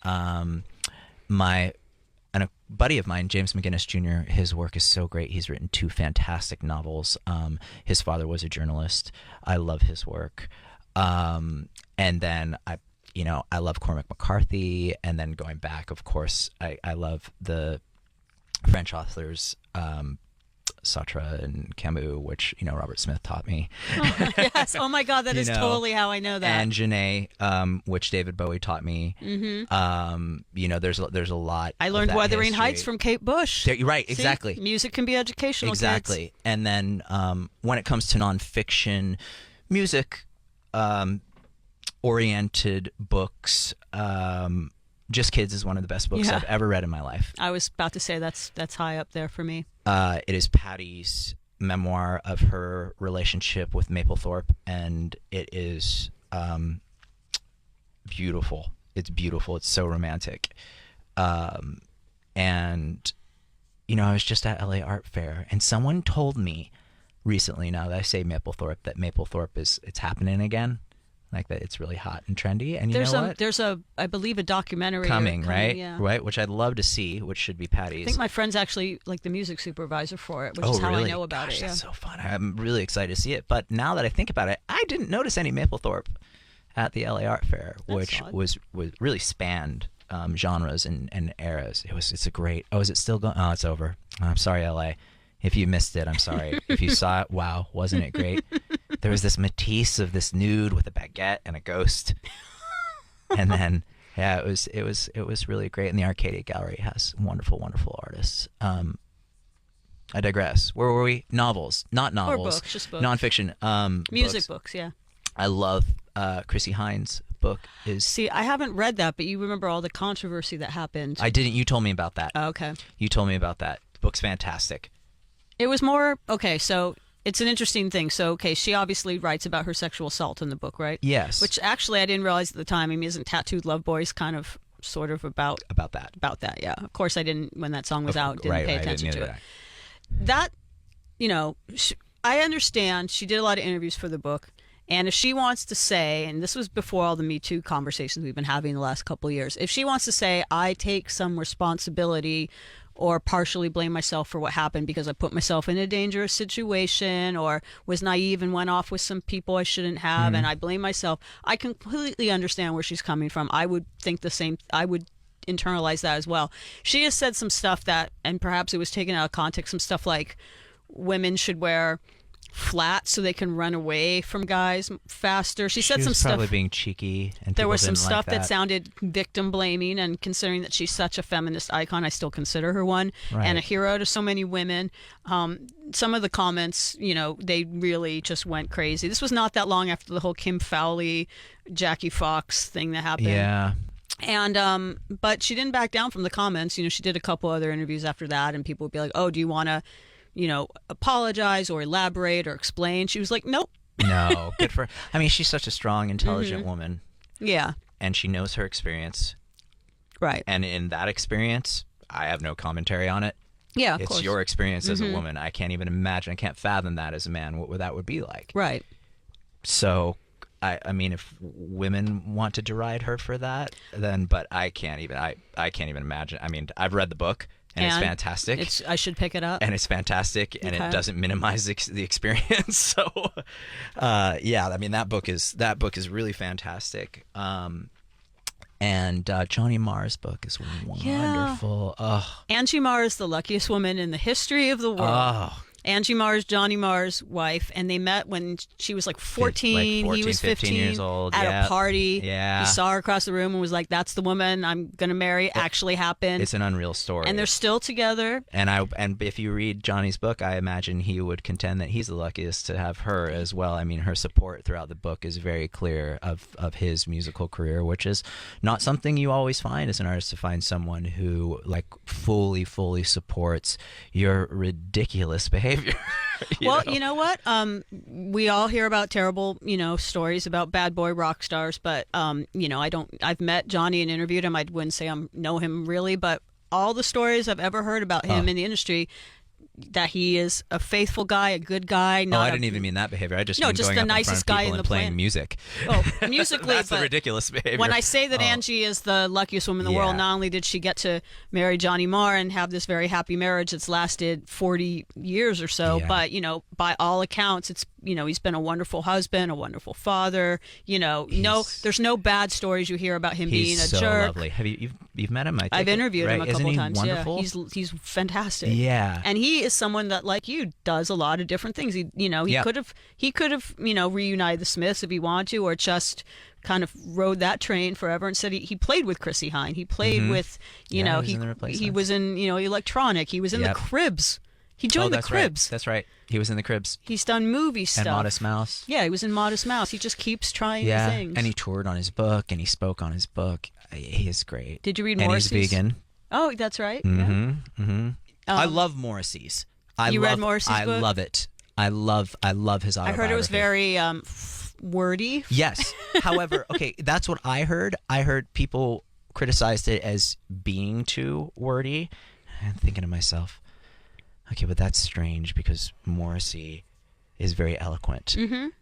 And a buddy of mine, James McGinnis Jr., his work is so great. He's written 2 fantastic novels. His father was a journalist. I love his work. And then I love Cormac McCarthy. And then going back, of course, I love the French authors, Sartre and Camus, which Robert Smith taught me. Yes. Oh my God, that is totally how I know that. And Genet, which David Bowie taught me. There's a lot. I learned of that Wuthering history. Heights from Kate Bush. You're right. See? Exactly. Music can be educational. Exactly. Kids. And then when it comes to nonfiction, music oriented books. Just Kids is one of the best books I've ever read in my life. I was about to say that's high up there for me. It is Patty's memoir of her relationship with Mapplethorpe, and it is beautiful. It's beautiful. It's so romantic. And I was just at LA Art Fair, and someone told me recently, now that I say Mapplethorpe, that Mapplethorpe it's happening again. Like that, it's really hot and trendy, and there's I believe a documentary coming, right? Yeah. Right, which I'd love to see, which should be Patty's. I think my friend's actually like the music supervisor for it, which is how I know about it. Yeah. That's so fun. I'm really excited to see it. But now that I think about it, I didn't notice any Mapplethorpe at the LA Art Fair, which was really spanned genres and eras. It's a great. Oh, is it still going? Oh, it's over. I'm sorry, LA. If you missed it, I'm sorry. If you saw it, wow, wasn't it great? There was this Matisse of this nude with a baguette and a ghost, and then it was really great. And the Arcadia Gallery has wonderful, wonderful artists. I digress. Where were we? Novels, not novels. Or books, just books. Nonfiction. Music books, yeah. I love Chrissy Hines' book. See, I haven't read that, but you remember all the controversy that happened. I didn't. You told me about that. Oh, okay. You told me about that. The book's fantastic. It was more, okay, so it's an interesting thing. So, okay, she obviously writes about her sexual assault in the book, right? Yes. Which actually I didn't realize at the time. I mean, isn't Tattooed Love Boys kind of sort of about that? About that, yeah. Of course I didn't, when that song was out, didn't pay attention to it. That, I understand she did a lot of interviews for the book. And if she wants to say, and this was before all the Me Too conversations we've been having the last couple of years, if she wants to say, I take some responsibility or partially blame myself for what happened because I put myself in a dangerous situation or was naive and went off with some people I shouldn't have, and I blame myself, I completely understand where she's coming from. I would think the same. I would internalize that as well. She has said some stuff that, and perhaps it was taken out of context, some stuff like women should wear flats so they can run away from guys faster. She said some stuff. Probably being cheeky, and there was some stuff that sounded victim blaming. And considering that she's such a feminist icon, I still consider her one, and a hero to so many women. Some of the comments, they really just went crazy. This was not that long after the whole Kim Fowley, Jackie Fox thing that happened. Yeah. And but she didn't back down from the comments. She did a couple other interviews after that, and people would be like, "Oh, do you want to?" apologize or elaborate or explain. She was like, nope. No, good for her. I mean, she's such a strong, intelligent woman. Yeah. And she knows her experience. Right. And in that experience, I have no commentary on it. Yeah, of course. It's your experience as a woman. I can't even imagine. I can't fathom that as a man, what that would be like. Right. So, I mean, if women want to deride her for that, then, but I can't even imagine. I mean, I've read the book. And it's fantastic. I should pick it up. And it's fantastic, and it doesn't minimize the experience. So, yeah, I mean that book is really fantastic. And Johnny Marr's book is wonderful. Oh. Angie Marr is the luckiest woman in the history of the world. Oh. Angie Marr is Johnny Marr's wife, and they met when she was like 14. He was 15 years old. At a party. Yeah. He saw her across the room and was like, "That's the woman I'm going to marry." Actually happened. It's an unreal story. And they're still together. And if you read Johnny's book, I imagine he would contend that he's the luckiest to have her as well. I mean, her support throughout the book is very clear of his musical career, which is not something you always find as an artist, to find someone who like fully supports your ridiculous behavior. You know what? We all hear about terrible, stories about bad boy rock stars, but I've met Johnny and interviewed him. I wouldn't say I know him really, but all the stories I've ever heard about him in the industry, that he is a faithful guy, a good guy. I didn't even mean that behavior. I just mean just going the up nicest in front of guy people in and the playing planet. music. Oh, musically, that's the but ridiculous behavior. when I say that Angie is the luckiest woman in the world, not only did she get to marry Johnny Marr and have this very happy marriage that's lasted 40 years or so, but by all accounts, it's he's been a wonderful husband, a wonderful father. There's no bad stories you hear about him being a so jerk. Lovely. Have you've met him? I've interviewed him a couple Isn't he times. Wonderful? Yeah, he's fantastic. Yeah, and he is someone that, like you, does a lot of different things. He could have reunited the Smiths if he wanted to, or just kind of rode that train forever. Instead, he played with Chrissie Hynde. He played with he was in Electronic. He was in the Cribs. He joined the Cribs. That's right. He was in the Cribs. He's done movie stuff. And Modest Mouse. Yeah, he was in Modest Mouse. He just keeps trying new things. And he toured on his book, and he spoke on his book. He is great. Did you read Morrissey's? And he's vegan. Oh, that's right. I love Morrissey's. You read Morrissey's book? I love it. I love his autobiography. I heard it was very wordy. Yes. However, okay, that's what I heard. I heard people criticized it as being too wordy. I'm thinking to myself, okay, but that's strange because Morrissey is very eloquent.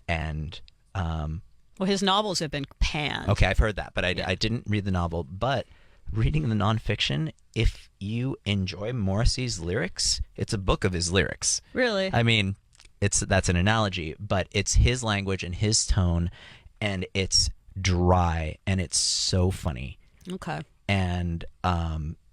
And well, his novels have been panned. Okay, I've heard that, but I didn't read the novel. But reading the nonfiction, if you enjoy Morrissey's lyrics, it's a book of his lyrics. Really? I mean, that's an analogy, but it's his language and his tone, and it's dry, and it's so funny. Okay. And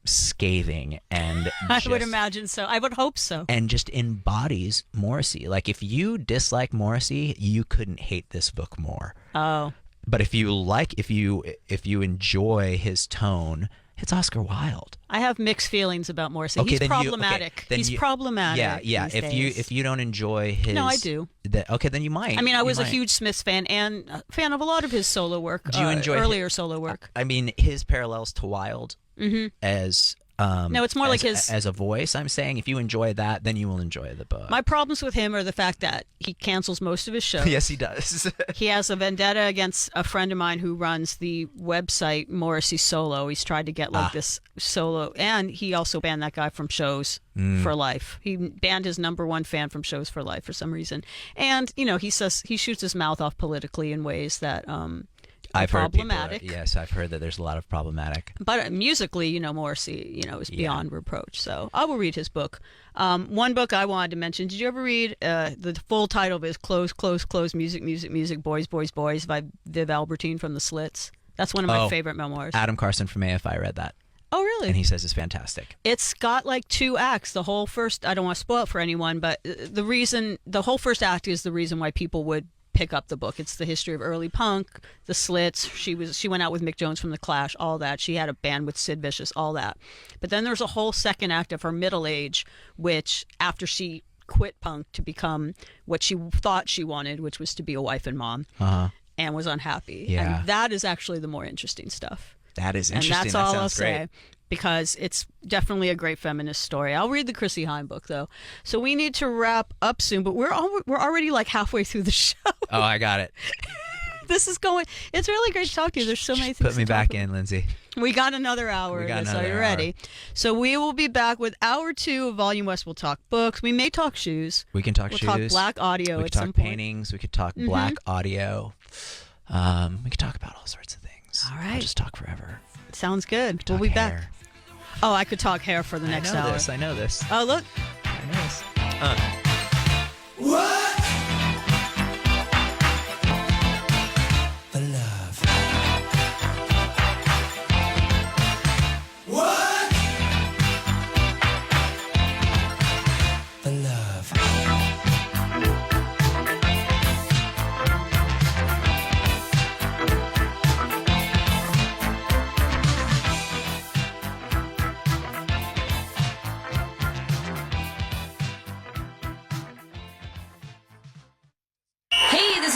scathing, and I would imagine so. I would hope so. And just embodies Morrissey. Like, if you dislike Morrissey, you couldn't hate this book more. Oh. But if you enjoy his tone, it's Oscar Wilde. I have mixed feelings about Morrissey. He's problematic. He's problematic. Yeah. If you don't enjoy his, no, I do. Then you might. I mean, I was a huge Smiths fan and a fan of a lot of his solo work. Do you enjoy earlier solo work? I mean, his parallels to Wilde as. No, it's more like his as a voice. I'm saying if you enjoy that, then you will enjoy the book. My problems with him are the fact that he cancels most of his shows. Yes, he does. He has a vendetta against a friend of mine who runs the website Morrissey Solo. He's tried to get this solo, and he also banned that guy from shows for life. He banned his #1 fan from shows for life for some reason. And he says he shoots his mouth off politically in ways that I've problematic. Yes, I've heard that there's a lot of problematic. But musically, Morrissey, is beyond reproach. So I will read his book. One book I wanted to mention. Did you ever read the full title of it is Close, Close, Close, Music, Music, Music, Boys, Boys, Boys by Viv Albertine from the Slits? That's one of my favorite memoirs. Adam Carson from AFI read that. Oh, really? And he says it's fantastic. It's got like 2 acts. The whole first, I don't want to spoil it for anyone, but the whole first act is the reason why people would pick up the book. It's the history of early punk, the Slits. She went out with Mick Jones from the Clash, all that. She had a band with Sid Vicious, all that. But then there's a whole second act of her middle age, which after she quit punk to become what she thought she wanted, which was to be a wife and mom, and was unhappy. Yeah. And that is actually the more interesting stuff. That is interesting. And that's all I'll great. say. Because it's definitely a great feminist story. I'll read the Chrissie Hynde book, though. So we need to wrap up soon, but we're already like halfway through the show. Oh, I got it. It's really great to talk to you. There's so many things Put me back in, Lindsay. We got another hour. Are you ready? So we will be back with hour 2 of Volume West. We'll talk books. We may talk shoes. We can talk shoes. We'll talk black audio at some point. We can talk paintings. We could talk black audio. We could talk about all sorts of things. All right. I'll just talk forever. Sounds good. We'll be back. Oh, I could talk hair for the next hour. I know this. Oh, look. I know this. What? The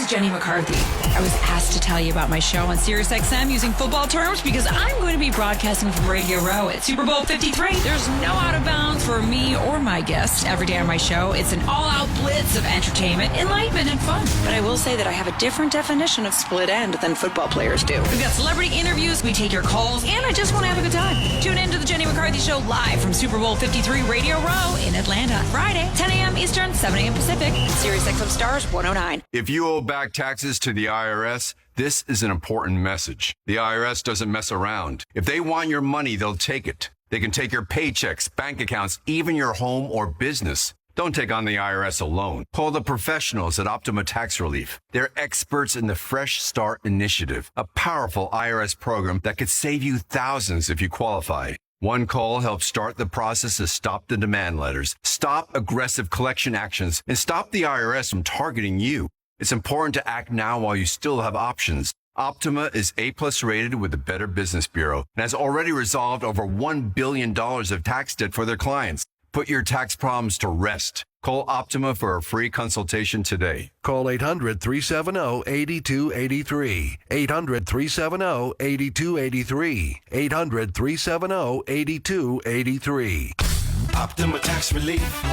Jenny McCarthy. I was asked to tell you about my show on SiriusXM using football terms because I'm going to be broadcasting from Radio Row at Super Bowl 53. There's no out of bounds for me or my guests every day on my show. It's an all-out blitz of entertainment, enlightenment, and fun. But I will say that I have a different definition of split end than football players do. We've got celebrity interviews, we take your calls, and I just want to have a good time. Tune in to the Jenny McCarthy Show live from Super Bowl 53 Radio Row in Atlanta. Friday, 10 a.m. Eastern, 7 a.m. Pacific. SiriusXM Stars 109. If you owe back taxes to the IRS, this is an important message. The IRS doesn't mess around. If they want your money, they'll take it. They can take your paychecks, bank accounts, even your home or business. Don't take on the IRS alone. Call the professionals at Optima Tax Relief. They're experts in the Fresh Start Initiative, a powerful IRS program that could save you thousands if you qualify. One call helps start the process to stop the demand letters, stop aggressive collection actions, and stop the IRS from targeting you. It's important to act now while you still have options. Optima is A+ rated with the Better Business Bureau and has already resolved over $1 billion of tax debt for their clients. Put your tax problems to rest. Call Optima for a free consultation today. Call 800-370-8283. 800-370-8283. 800-370-8283. Optima Tax Relief.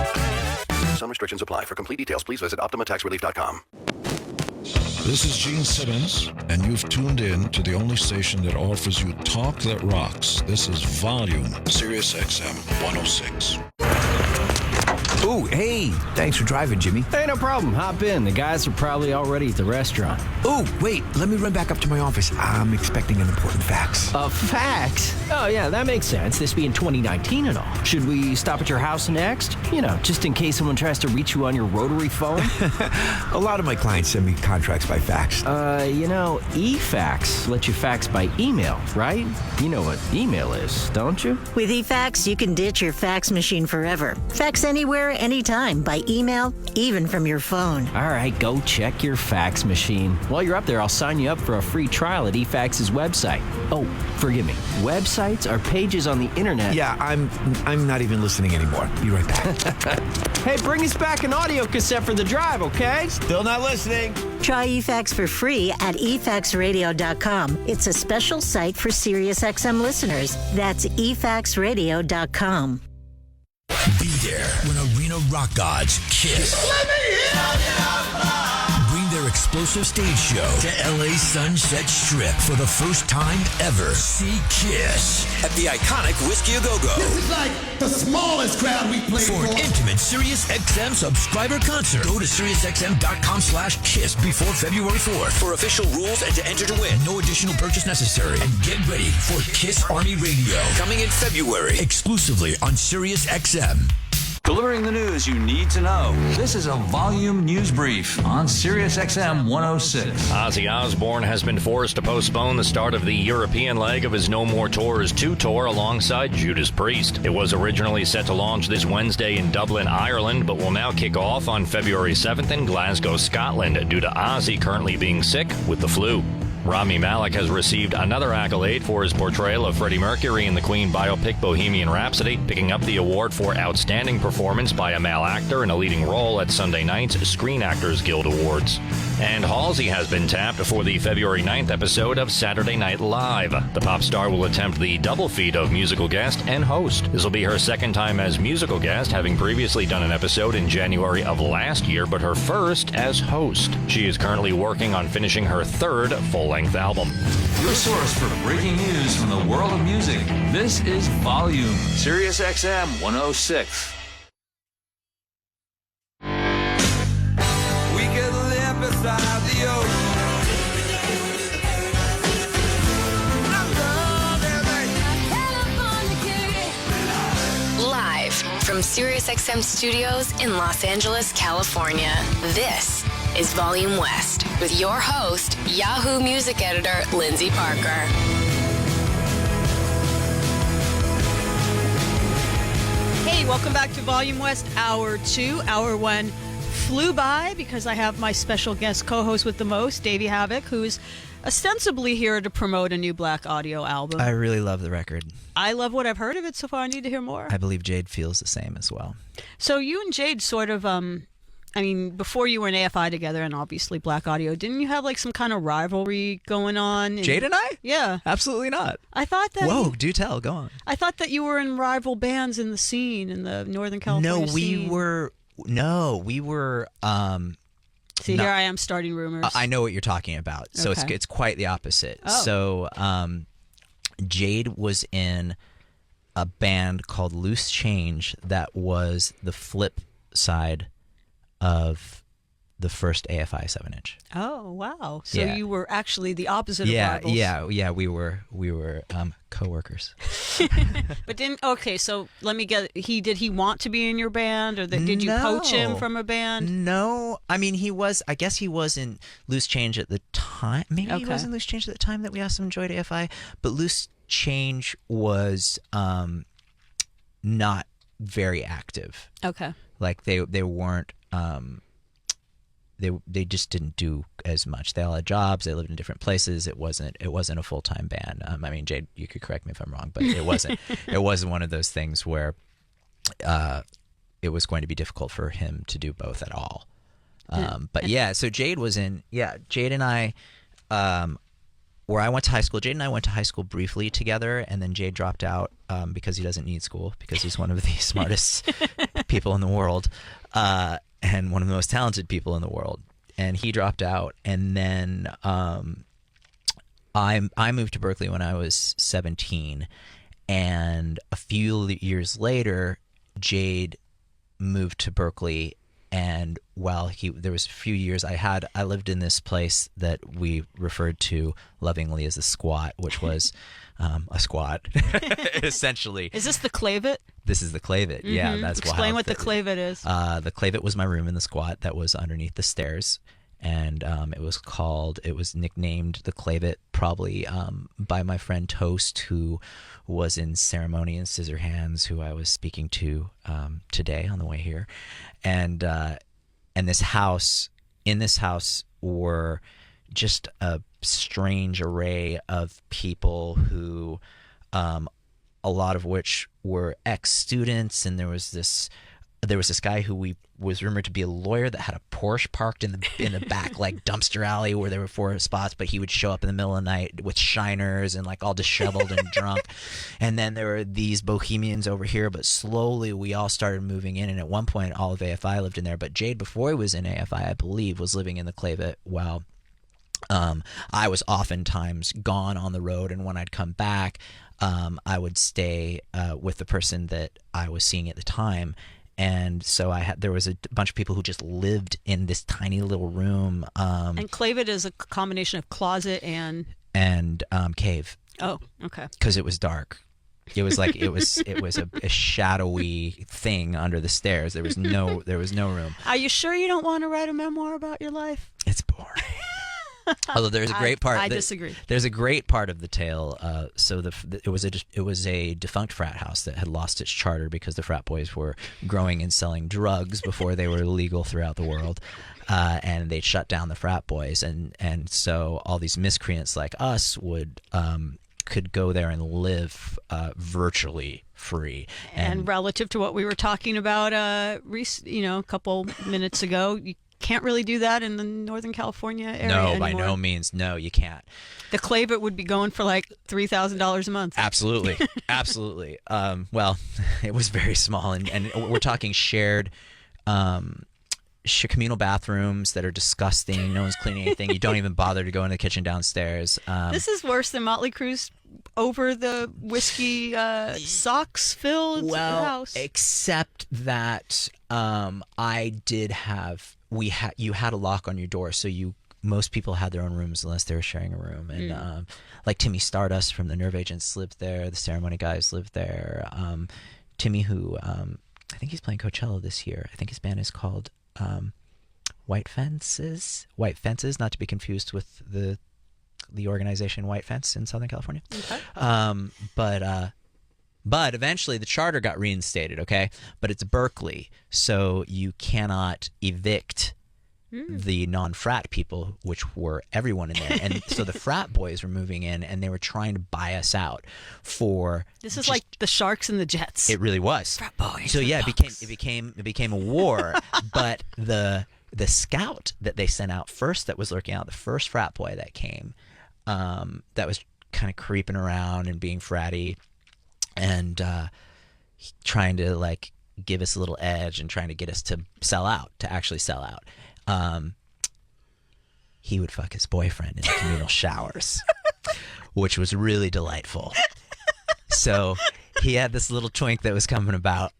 Some restrictions apply. For complete details, please visit OptimaTaxRelief.com. This is Gene Simmons, and you've tuned in to the only station that offers you talk that rocks. This is Volume, SiriusXM 106. Ooh, hey, thanks for driving, Jimmy. Hey, no problem. Hop in. The guys are probably already at the restaurant. Ooh, wait, let me run back up to my office. I'm expecting an important fax. A fax? Oh, yeah, that makes sense. This being 2019 and all. Should we stop at your house next? You know, just in case someone tries to reach you on your rotary phone? A lot of my clients send me contracts by fax. eFax lets you fax by email, right? You know what email is, don't you? With eFax, you can ditch your fax machine forever. Fax anywhere, anytime, by email, even from your phone. All right, go check your fax machine. While you're up there, I'll sign you up for a free trial at eFax's website. Oh, forgive me. Websites are pages on the internet. Yeah, I'm not even listening anymore. Be right back. Hey, bring us back an audio cassette for the drive, okay? Still not listening. Try eFax for free at efaxradio.com. It's a special site for SiriusXM listeners. That's efaxradio.com. Be there when arena rock gods Kiss bring their explosive stage show to LA's Sunset Strip for the first time ever. See Kiss at the iconic Whiskey A Go Go. This is like the smallest crowd we played for an intimate SiriusXM subscriber concert. Go to SiriusXM.com/Kiss before February 4th for official rules and to enter to win. No additional purchase necessary. And get ready for Kiss Army Radio coming in February exclusively on SiriusXM. Delivering the news you need to know. This is a Volume News Brief on SiriusXM 106. Ozzy Osbourne has been forced to postpone the start of the European leg of his No More Tours 2 tour alongside Judas Priest. It was originally set to launch this Wednesday in Dublin, Ireland, but will now kick off on February 7th in Glasgow, Scotland, due to Ozzy currently being sick with the flu. Rami Malek has received another accolade for his portrayal of Freddie Mercury in the Queen biopic Bohemian Rhapsody, picking up the award for Outstanding Performance by a Male Actor in a Leading Role at Sunday night's Screen Actors Guild Awards. And Halsey has been tapped for the February 9th episode of Saturday Night Live. The pop star will attempt the double feat of musical guest and host. This will be her second time as musical guest, having previously done an episode in January of last year, but her first as host. She is currently working on finishing her third full-length album. Your source for breaking news from the world of music. This is Volume, SiriusXM 106. We could live beside the ocean. Live from SiriusXM Studios in Los Angeles, California. This is Volume West with your host, Yahoo Music Editor Lindsay Parker. Hey, welcome back to Volume West, Hour 2. Hour 1 flew by because I have my special guest co-host with the most, Davey Havoc, who's ostensibly here to promote a new Black Audio album. I really love the record. I love what I've heard of it so far. I need to hear more. I believe Jade feels the same as well. So you and Jade sort of I mean, before you were in AFI together and obviously Black Audio, didn't you have like some kind of rivalry going on? Jade and I? Yeah. Absolutely not. I thought that. Whoa, do tell. Go on. I thought that you were in rival bands in the scene, in the Northern California scene. We were. See, here I am starting rumors. I know what you're talking about. So it's quite the opposite. Oh. So Jade was in a band called Loose Change that was the flip side of the first AFI 7-inch. Oh, wow. So you were actually the opposite of rivals. Yeah, we were co-workers. But so let me get, did he want to be in your band, or did you poach him from a band? No. I mean, I guess he was in Loose Change at the time. Maybe he was in Loose Change at the time that we also enjoyed AFI, but Loose Change was not very active. Okay. Like they weren't they just didn't do as much. They all had jobs. They lived in different places. It wasn't a full-time band. I mean, Jade, you could correct me if I'm wrong, but it wasn't. It wasn't one of those things where it was going to be difficult for him to do both at all. But yeah, so Jade was in. Yeah, Jade and I, where I went to high school. Jade and I went to high school briefly together, and then Jade dropped out because he doesn't need school, because he's one of the smartest people in the world. And one of the most talented people in the world, and he dropped out. And then I moved to Berkeley when I was 17, and a few years later, Jade moved to Berkeley. And while there was a few years I lived in this place that we referred to lovingly as the squat, which was a squat, essentially. Is this the Clavet? This is the Clavet. Mm-hmm. Yeah, that's Explain what the Clavet is. The Clavet was my room in the squat that was underneath the stairs, and it was nicknamed the Clavet probably by my friend Toast, who was in Ceremony and Scissorhands, who I was speaking to today on the way here, and in this house were just a strange array of people who, a lot of which were ex-students, and there was this guy who was rumored to be a lawyer that had a Porsche parked in the back like dumpster alley where there were 4 spots, but he would show up in the middle of the night with shiners and like all disheveled and drunk. And then there were these bohemians over here, but slowly we all started moving in, and at one point all of AFI lived in there. But Jade, before he was in AFI, I believe, was living in the Clavet while I was oftentimes gone on the road, and when I'd come back, I would stay with the person that I was seeing at the time. And so there was a bunch of people who just lived in this tiny little room. And Clavet is a combination of closet and cave. Oh, okay. Because it was dark. It was like it was a shadowy thing under the stairs. There was no room. Are you sure you don't want to write a memoir about your life? It's boring. Although there's a great part. I disagree. There's a great part of the tale. So it was a defunct frat house that had lost its charter because the frat boys were growing and selling drugs before they were legal throughout the world, and they'd shut down the frat boys, and so all these miscreants like us could go there and live virtually free. And relative to what we were talking about, a couple minutes ago, you can't really do that in the Northern California area anymore. By no means. No, you can't. The Clavet would be going for like $3,000 a month. Absolutely. Absolutely. Well, it was very small, and we're talking shared communal bathrooms that are disgusting. No one's cleaning anything. You don't even bother to go in the kitchen downstairs. This is worse than Motley Crue's over the whiskey socks filled house. Except that you had a lock on your door, so most people had their own rooms unless they were sharing a room. And like Timmy Stardust from the Nerve Agents lived there. The Ceremony guys lived there. Timmy, who I think he's playing Coachella this year. I think his band is called White Fences, not to be confused with the organization White Fence in Southern California. Okay. But eventually the charter got reinstated, okay? But it's Berkeley, so you cannot evict the non-frat people, which were everyone in there. And so the frat boys were moving in, and they were trying to buy us out for. This is like the Sharks and the Jets. It really was. Frat boys. So yeah, it became a war. But the scout that they sent out first, that was lurking out, the first frat boy that came, that was kind of creeping around and being fratty, and trying to like give us a little edge and trying to get us to actually sell out. He would fuck his boyfriend in the communal showers, which was really delightful. So he had this little twink that was coming about,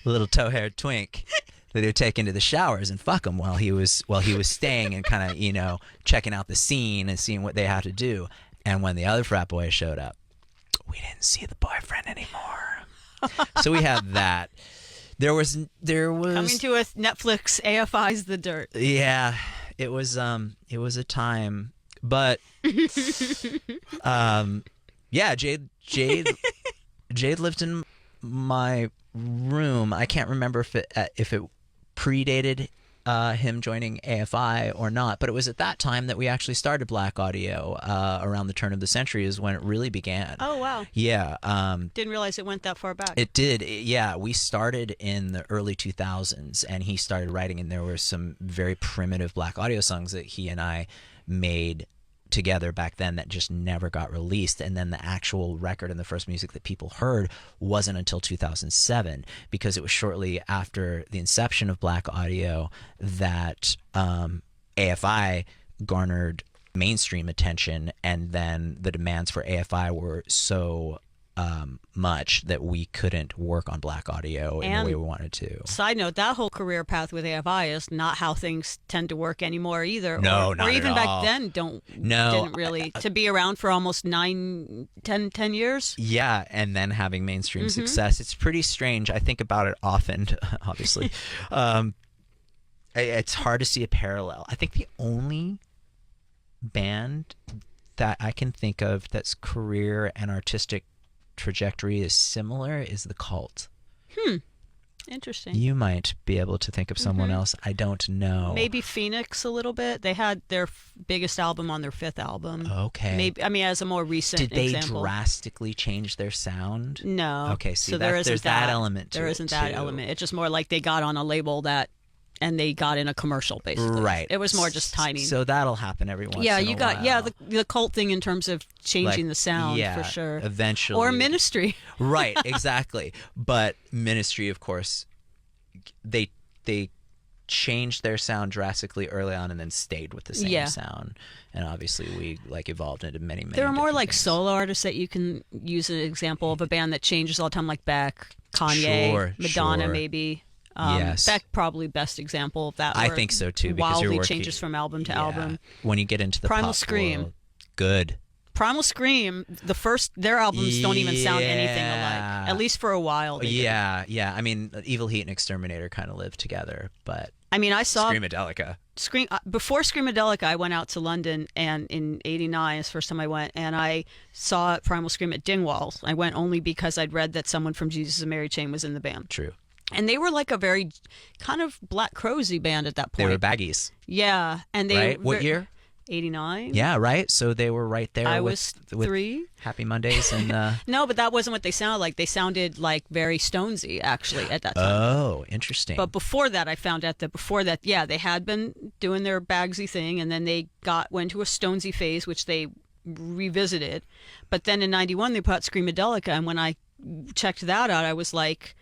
a little tow-haired twink that he would take into the showers and fuck him while he was staying and kind of, checking out the scene and seeing what they had to do. And when the other frat boys showed up, we didn't see the boyfriend anymore. So we had that. There was coming to a Netflix AFI's The Dirt. Yeah, it was a time, but yeah, Jade lived in my room. I can't remember if it predated him joining AFI or not, but it was at that time that we actually started Black Audio. Around the turn of the century is when it really began. Oh wow. Yeah. Didn't realize it went that far back. It did. Yeah, we started in the early 2000s, and he started writing, and there were some very primitive Black Audio songs that he and I made together back then that just never got released. And then the actual record and the first music that people heard wasn't until 2007, because it was shortly after the inception of Black Audio that AFI garnered mainstream attention, and then the demands for AFI were so much that we couldn't work on Black Audio in the way we wanted to. Side note, that whole career path with AFI is not how things tend to work anymore either. No, not or even at back all. then didn't really to be around for almost 10 years. Yeah, and then having mainstream success. It's pretty strange. I think about it often, obviously. It's hard to see a parallel. I think the only band that I can think of that's career and artistic trajectory is similar is The Cult. Interesting. You might be able to think of someone else. I don't know. Maybe Phoenix a little bit. They had their biggest album on their 5th album. Okay. Maybe, I mean, as a more recent example. Did they example. drastically change their sound? No. Okay, see, so there's that element to it. There isn't that element. It's just more like they got on a label and they got in a commercial, basically. Right. It was more just tiny. So that'll happen every once in a while. The Cult thing in terms of changing the sound, for sure. Eventually. Or Ministry. Right, exactly. But Ministry, of course, they changed their sound drastically early on and then stayed with the same sound. And obviously we evolved into many There are more things. solo artists that you can use an example of a band that changes all the time, like Beck, Kanye, Madonna, maybe. Yes. Beck probably best example of that. I think so too, because wildly you're working, changes from album to album. When you get into the Primal pop Scream, world, good. Primal Scream, their albums don't even sound anything alike. At least for a while. Yeah. I mean, Evil Heat and Exterminator kind of live together, but I mean, I saw Screamadelica. Before Screamadelica, I went out to London, and in '89 is the first time I went, and I saw Primal Scream at Dingwalls. I went only because I'd read that someone from Jesus and Mary Chain was in the band. True. And they were like a very kind of Black Crowes-y band at that point. They were baggies. Yeah. And they right? What year? 89. Yeah, right. So they were right there. I was 3. Happy Mondays and. No, but that wasn't what they sounded like. They sounded like very Stonesy actually at that time. Oh, interesting. But before that, I found out that they had been doing their Bagsy thing, and then they went to a Stonesy phase, which they revisited. But then in '91 they put out Screamadelica, and when I checked that out, I was like.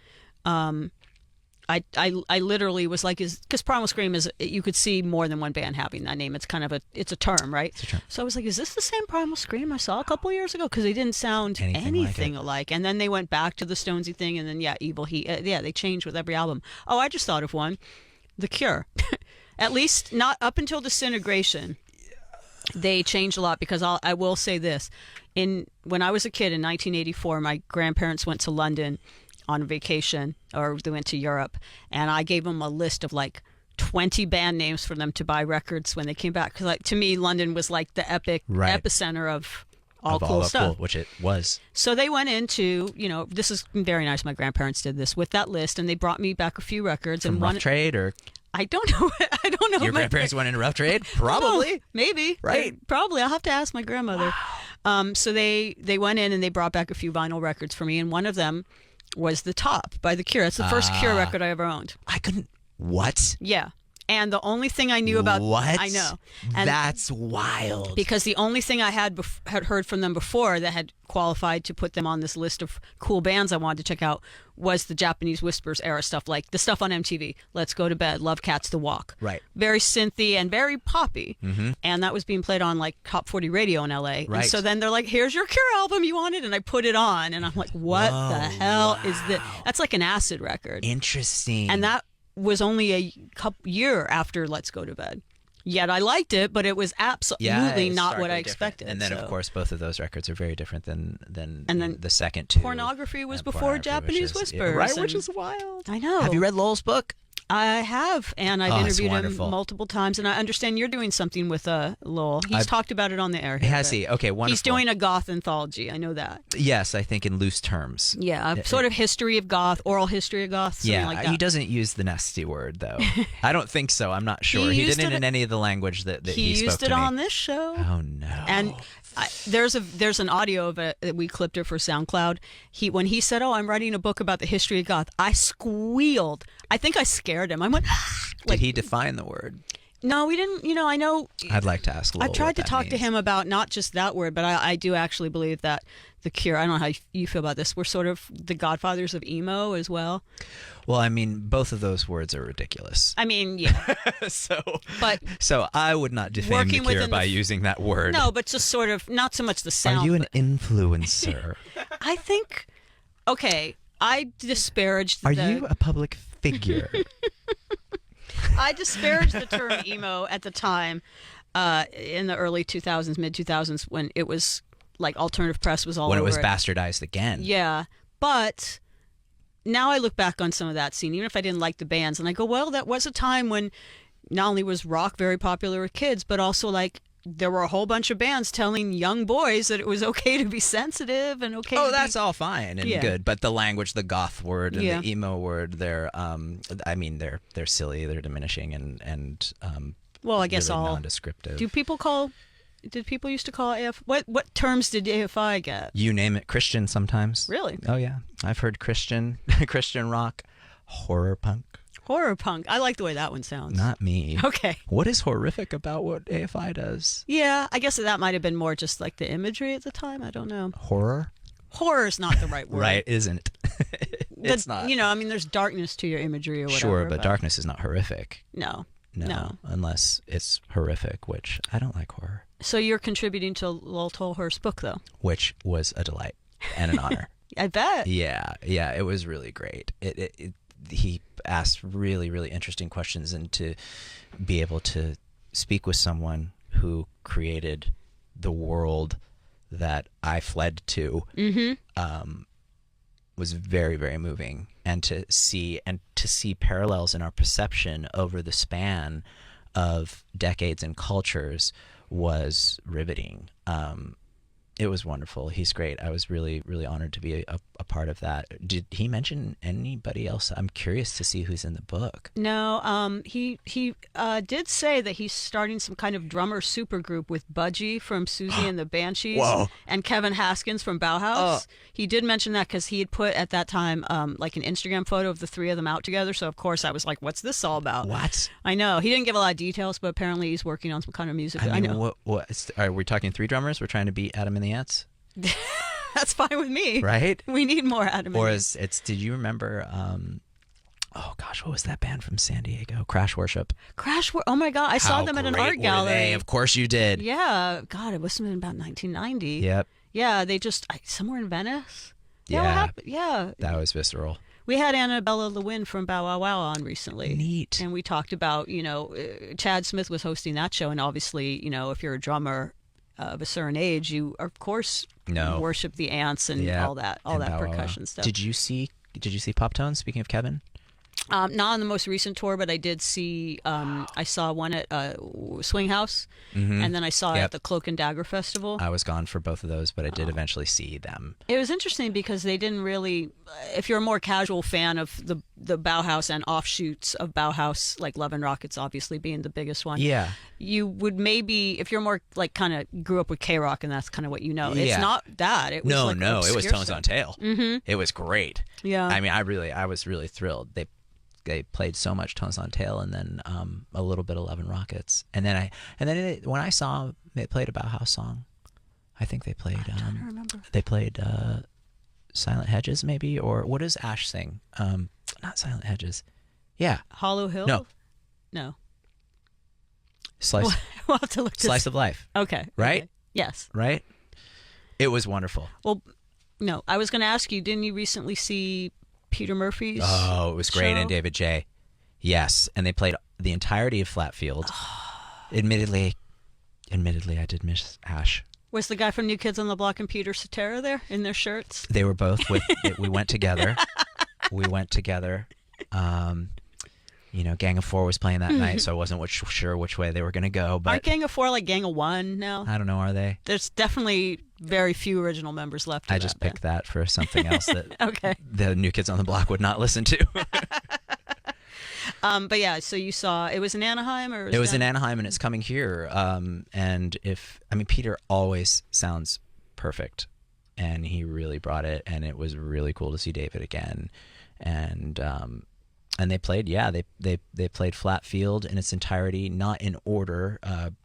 I literally was like, because Primal Scream is, you could see more than one band having that name. It's kind of it's a term, right? It's a term. So I was like, is this the same Primal Scream I saw a couple years ago? Because they didn't sound anything alike. And then they went back to the Stonesy thing, and then Evil Heat. They changed with every album. Oh, I just thought of one, The Cure. At least not up until Disintegration. They changed a lot, because I will say this: when I was a kid in 1984, my grandparents went to London on vacation, or they went to Europe, and I gave them a list of 20 band names for them to buy records when they came back. Because to me, London was like the epicenter of all cool stuff. Which it was. So they went into, this is very nice. My grandparents did this with that list, and they brought me back a few records. From Rough Trade or? I don't know. I don't know. Your grandparents went into rough trade? Probably. Maybe. Right. Probably. I'll have to ask my grandmother. Wow. So they went in and they brought back a few vinyl records for me, and one of them was The Top by The Cure. That's the first Cure record I ever owned. What? Yeah. And the only thing I knew about... What? I know. And that's wild. Because the only thing I had heard from them before that had qualified to put them on this list of cool bands I wanted to check out was the Japanese Whispers era stuff, like the stuff on MTV. Let's Go to Bed, Love Cats, The Walk. Right. Very synthy and very poppy. Mm-hmm. And that was being played on like Top 40 radio in LA. Right. And so then they're like, here's your Cure album you wanted. And I put it on. And I'm like, what the hell is this? That's like an acid record. Interesting. And that was only a year after Let's Go to Bed. Yet I liked it, but it was absolutely not what I expected. And then, so. Of course, both of those records are very different than then the second two. Pornography was before Japanese Whispers. Yeah, right, which is wild. I know. Have you read Lowell's book? I have, and I've interviewed him multiple times, and I understand you're doing something with Lowell. He's talked about it on the air. Has he? Okay, wonderful. He's doing a goth anthology. I know that. Yes, I think in loose terms. Yeah, sort of history of goth, oral history of goth, something like that. He doesn't use the nasty word, though. I don't think so. I'm not sure. He didn't in any of the language that he spoke to me. He used it on this show. Oh, no. And there's an audio of it that we clipped it for SoundCloud. When he said, "Oh, I'm writing a book about the history of goth," I squealed. I think I scared him. I went. Did he define the word? No, we didn't. I know. I'd like to ask Lowell. I tried to talk to him about not just that word, but I do actually believe that the Cure. I don't know how you feel about this. We're sort of the godfathers of emo as well. Well, I mean, both of those words are ridiculous. I mean, yeah. So I would not defame the Cure by using that word. No, but just sort of not so much the sound. Are you an influencer? I think. Okay, I disparaged. Are you a public figure? I disparaged the term emo at the time, in the early 2000s, mid 2000s, when it was like alternative press was all over when it was it. bastardized again. Yeah, but now I look back on some of that scene, even if I didn't like the bands, and I go, well, that was a time when not only was rock very popular with kids, but also like there were a whole bunch of bands telling young boys that it was okay to be sensitive and okay. Oh, that's all fine and good, but the language, the goth word and the emo word, they're silly, they're diminishing and well, I guess really all nondescriptive. Did people used to call AF? What terms did AFI get? You name it, Christian sometimes. Really? Oh yeah, I've heard Christian rock, horror punk. Horror punk. I like the way that one sounds. Not me. Okay. What is horrific about what AFI does? Yeah, I guess that might have been more just like the imagery at the time. I don't know. Horror? Horror is not the right word. Right, isn't it? It's not. There's darkness to your imagery or whatever. Sure, but darkness is not horrific. No. Unless it's horrific, which I don't like horror. So you're contributing to Lowell Tolhurst's book, though? Which was a delight and an honor. I bet. Yeah, it was really great. He asked really, really interesting questions, and to be able to speak with someone who created the world that I fled to was very, very moving. And to see parallels in our perception over the span of decades and cultures was riveting. It was wonderful. He's great. I was really, really honored to be a part of that. Did he mention anybody else? I'm curious to see who's in the book. No, he did say that he's starting some kind of drummer supergroup with Budgie from Susie and the Banshees and Kevin Haskins from Bauhaus. He did mention that because he had put at that time like an Instagram photo of the three of them out together. So of course I was like, what's this all about? What? I know. He didn't give a lot of details, but apparently he's working on some kind of music. I mean, know. Are we talking three drummers? We're trying to beat Adam and the Ants? That's fine with me. Right? We need more Adam. Or did you remember oh gosh, what was that band from San Diego? Crash Worship. Oh my God, I saw them at an art gallery. Of course you did. Yeah. God, it must have been about 1990. Yep. Yeah, they just somewhere in Venice. Yeah. What happened? Yeah. That was visceral. We had Annabella Lewin from Bow Wow Wow on recently. Neat. And we talked about, Chad Smith was hosting that show, and obviously, if you're a drummer of a certain age, you of course worship the ants and all that percussion stuff. Did you see Pop Tones? Speaking of Kevin, Not on the most recent tour, but I did see. I saw one at Swing House, and then I saw it at the Cloak and Dagger Festival. I was gone for both of those, but I did eventually see them. It was interesting because they didn't really. If you're a more casual fan of the Bauhaus and offshoots of Bauhaus, like Love and Rockets obviously being the biggest one, you would maybe, if you're more like kind of grew up with K-Rock and that's kind of what you know. It's not that. It was it was Tones on Tail. It was great. Yeah, I mean, I was really thrilled. They played so much Tones on Tail, and then a little bit of Love and Rockets, and then when I saw them, they played a Bauhaus song. I think they played. I'm trying to remember. They played Silent Hedges, maybe, or what does Ash sing? Not Silent Hedges. Yeah. Hollow Hill. No. Slice. We'll have to look. Slice of Life. Okay. Right. Okay. Yes. Right. It was wonderful. Well, no, I was going to ask you. Didn't you recently see Peter Murphy's? Oh, it was great, show? and David J. Yes, and they played the entirety of Flatfield. Admittedly, I did miss Ash. Was the guy from New Kids on the Block and Peter Cetera there in their shirts? They were both with. We went together. Gang of Four was playing that night, so I wasn't sure which way they were going to go. But aren't Gang of Four like Gang of One now? I don't know. Are they? There's definitely very few original members left. I just picked that for something else that the New Kids on the Block would not listen to. But yeah, so you saw it was in Anaheim, or it was in Anaheim, and it's coming here. And Peter always sounds perfect, and he really brought it, and it was really cool to see David again, and they played. Yeah, they played Flatfield in its entirety, not in order.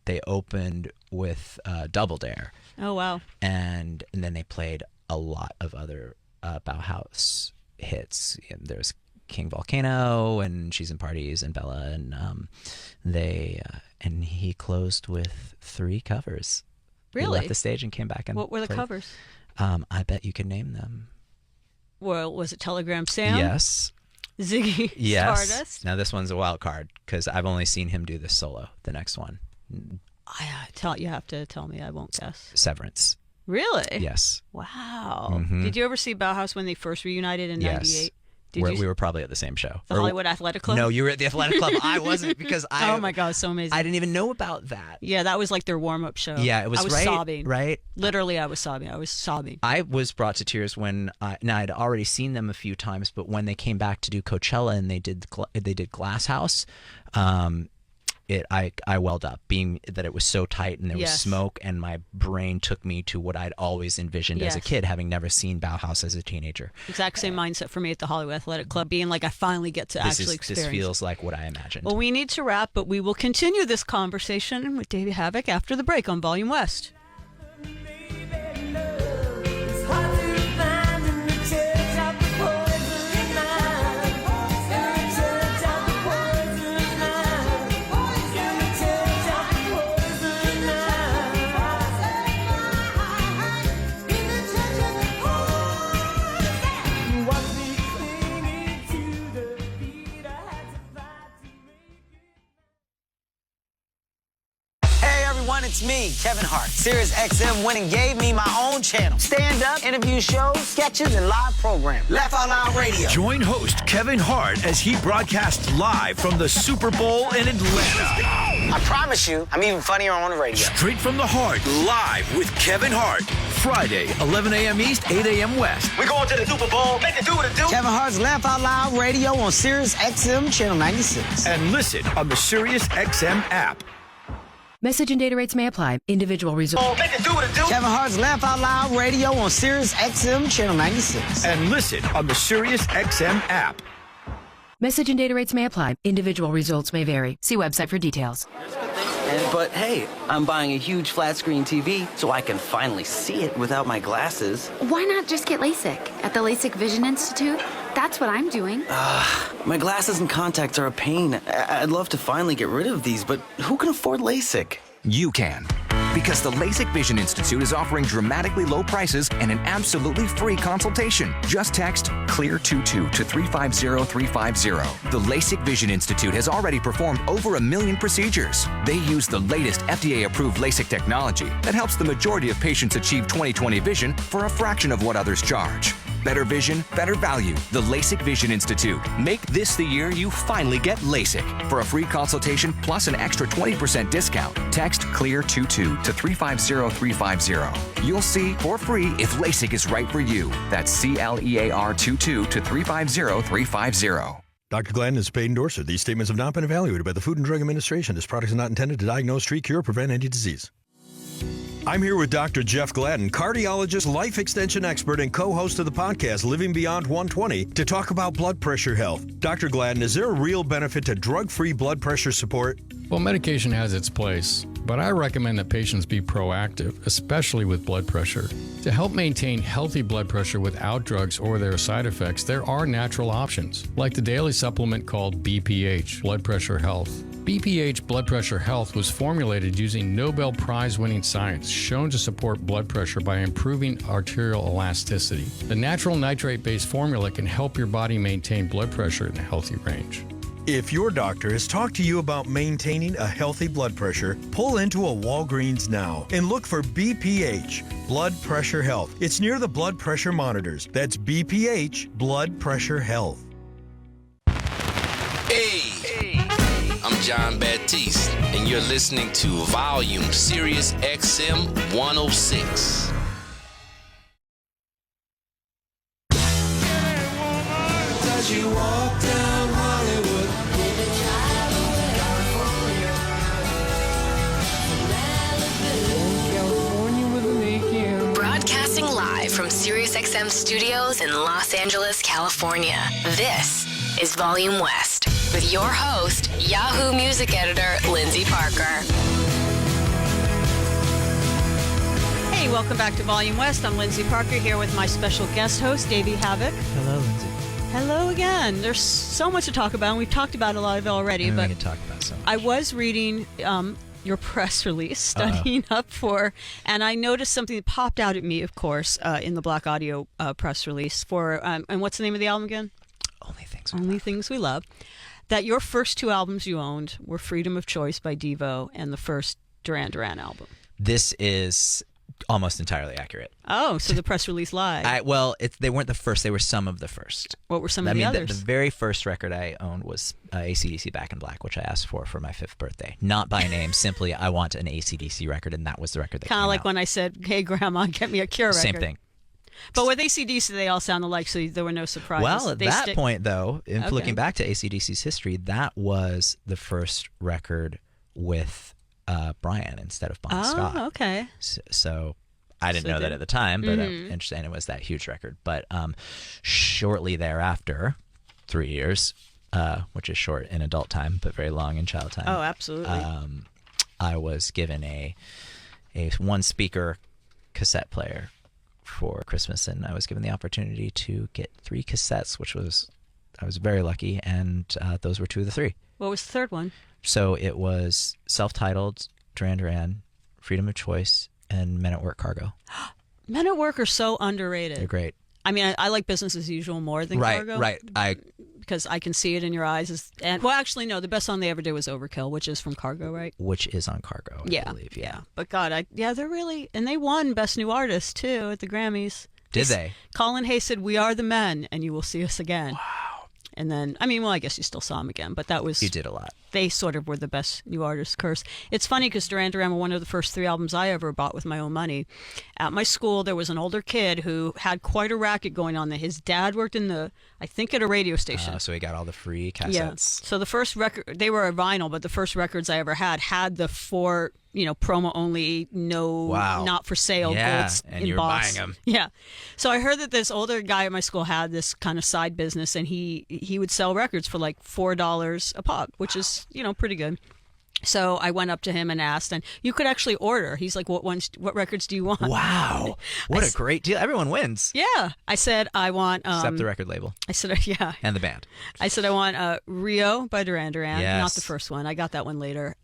They opened with Double Dare. Oh wow! And then they played a lot of other Bauhaus hits. There's King Volcano and She's in Parties and Bella, and and he closed with 3 covers. Really? He left the stage and came back and what were the played. covers? I bet you can name them. Well, was it Telegram Sam? Yes. Ziggy Stardust? Now this one's a wild card because I've only seen him do this solo. The next one. You have to tell me. I won't guess. Severance. Really? Yes. Wow. Mm-hmm. Did you ever see Bauhaus when they first reunited in '98? We were probably at the same show. The Hollywood Athletic Club? No, you were at the Athletic Club. I wasn't because oh my God, so amazing. I didn't even know about that. Yeah, that was like their warm-up show. Yeah, it was. I was right, sobbing. Right? Literally, I was sobbing. I was brought to tears when I'd already seen them a few times, but when they came back to do Coachella and they did Glass House, I welled up, being that it was so tight and there was smoke, and my brain took me to what I'd always envisioned as a kid, having never seen Bauhaus as a teenager. Exact same mindset for me at the Hollywood Athletic Club, being like, I finally get to experience. This feels like what I imagined. Well, we need to wrap, but we will continue this conversation with Davey Havok after the break on Volume West. It's me, Kevin Hart. SiriusXM went and gave me my own channel. Stand-up, interview shows, sketches, and live programs. Laugh Out Loud Radio. Join host Kevin Hart as he broadcasts live from the Super Bowl in Atlanta. I promise you, I'm even funnier on the radio. Straight from the heart, live with Kevin Hart. Friday, 11 a.m. East, 8 a.m. West. We're going to the Super Bowl. Make it do what it do. Kevin Hart's Laugh Out Loud Radio on SiriusXM Channel 96. And listen on the SiriusXM app. Message and data rates may apply. Individual results. Make it do what it do. Kevin Hart's Laugh Out Loud Radio on SiriusXM Channel 96. And listen on the SiriusXM app. Message and data rates may apply. Individual results may vary. See website for details. But hey, I'm buying a huge flat screen TV so I can finally see it without my glasses. Why not just get LASIK at the LASIK Vision Institute? That's what I'm doing. My glasses and contacts are a pain. I'd love to finally get rid of these, but who can afford LASIK? You can. Because the LASIK Vision Institute is offering dramatically low prices and an absolutely free consultation. Just text CLEAR22 to 350350. The LASIK Vision Institute has already performed over 1 million procedures. They use the latest FDA-approved LASIK technology that helps the majority of patients achieve 20/20 vision for a fraction of what others charge. Better vision, better value. The LASIK Vision Institute. Make this the year you finally get LASIK. For a free consultation plus an extra 20% discount, text CLEAR22 to 350350. You'll see for free if LASIK is right for you. That's CLEAR22 to 350350. Dr. Gladden is a paid endorser. These statements have not been evaluated by the Food and Drug Administration. This product is not intended to diagnose, treat, cure, or prevent any disease. I'm here with Dr. Jeff Gladden, cardiologist, life extension expert, and co-host of the podcast Living Beyond 120, to talk about blood pressure health. Dr. Gladden, is there a real benefit to drug-free blood pressure support? Well, medication has its place, but I recommend that patients be proactive, especially with blood pressure. To help maintain healthy blood pressure without drugs or their side effects, there are natural options, like the daily supplement called BPH, Blood Pressure Health. BPH Blood Pressure Health was formulated using Nobel Prize-winning science shown to support blood pressure by improving arterial elasticity. The natural nitrate-based formula can help your body maintain blood pressure in a healthy range. If your doctor has talked to you about maintaining a healthy blood pressure, pull into a Walgreens now and look for BPH, Blood Pressure Health. It's near the blood pressure monitors. That's BPH, Blood Pressure Health. Hey, I'm John Baptiste, and you're listening to Volume SiriusXM 106. As you walk down Hollywood, Broadcasting live from SiriusXM studios in Los Angeles, California. This is Volume West with your host, Yahoo music editor, Lindsay Parker. Hey, welcome back to Volume West. I'm Lindsay Parker here with my special guest host, Davey Havoc. Hello, Lindsay. Hello again. There's so much to talk about, and we've talked about a lot of it already. We but can talk about so much. I was reading your press release, studying up for, and I noticed something that popped out at me, of course, in the Black Audio press release for, and what's the name of the album again? Only Things We Love. That your first two albums you owned were Freedom of Choice by Devo and the first Duran Duran album. This is almost entirely accurate. Oh, so the press release lied. They weren't the first. They were some of the first. What were some of the others? The very first record I owned was AC/DC Back in Black, which I asked for my 5th birthday. Not by name, simply I want an AC/DC record, and that was the record that came out. Kind of like when I said, hey, Grandma, get me a Cure record. Same thing. But with AC/DC, they all sound alike, so there were no surprises. Well, at that point, though, looking back to AC/DC's history, that was the first record with Brian instead of Bon Scott. Oh, okay. So I didn't know that at the time, but interesting. It was that huge record. But shortly thereafter, 3 years, which is short in adult time, but very long in child time. Oh, absolutely. I was given a one-speaker cassette player for Christmas, and I was given the opportunity to get 3 cassettes, I was very lucky, and those were 2 of the 3. What was the third one? So it was self-titled, Duran Duran, Freedom of Choice, and Men at Work Cargo. Men at Work are so underrated. They're great. I mean, I like Business as Usual more than Cargo. Right. Because I can see it in your eyes. Actually, no, the best song they ever did was Overkill, which is from Cargo, right? Which is on Cargo, I believe. Yeah. But God, they're really, and they won Best New Artist too at the Grammys. Did they? Colin Hay said, "We are the men, and you will see us again." Wow. And then, I guess you still saw him again, but that was... You did a lot. They sort of were the best new artist curse. It's funny because Duran Duran were one of the first 3 albums I ever bought with my own money. At my school, there was an older kid who had quite a racket going on. That his dad worked at a radio station. So he got all the free cassettes. Yeah. So the first record, they were a vinyl, but the first records I ever had the 4... promo only, not for sale. Golds and you were buying them. Yeah. So I heard that this older guy at my school had this kind of side business, and he would sell records for like $4 a pop, which is, pretty good. So I went up to him and asked, and you could actually order. He's like, what records do you want? Wow. What a great deal. Everyone wins. Yeah. I said, I want... except the record label. I said, yeah. And the band. I said, I want Rio by Duran Duran. Yes. Not the first one. I got that one later.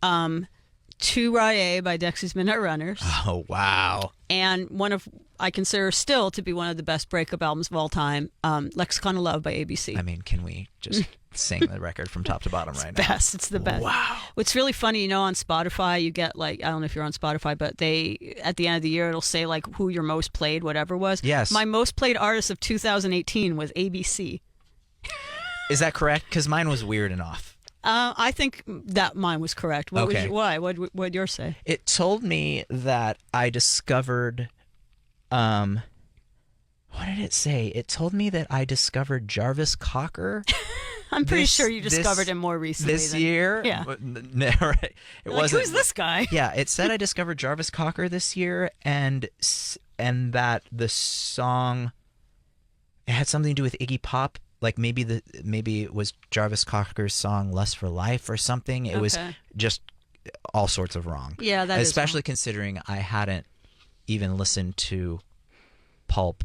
2 by Dexys Midnight Runners. Oh, wow. And one of, I consider still to be one of the best breakup albums of all time, Lexicon of Love by ABC. I mean, can we just sing the record from top to bottom right now? It's the best. Wow. What's really funny, on Spotify, you get I don't know if you're on Spotify, but they, at the end of the year, it'll say who your most played, whatever was. Yes. My most played artist of 2018 was ABC. Is that correct? Because mine was Weird and Off. I think that mine was correct. Why? What'd yours say? It told me that I discovered, what did it say? It told me that I discovered Jarvis Cocker. I'm pretty sure you discovered him more recently. This year? Yeah. Right. It wasn't. Who's this guy? Yeah, it said I discovered Jarvis Cocker this year, and that the song, it had something to do with Iggy Pop. Maybe it was Jarvis Cocker's song "Lust for Life" or something. It was just all sorts of wrong. Yeah, that especially is wrong. Considering I hadn't even listened to Pulp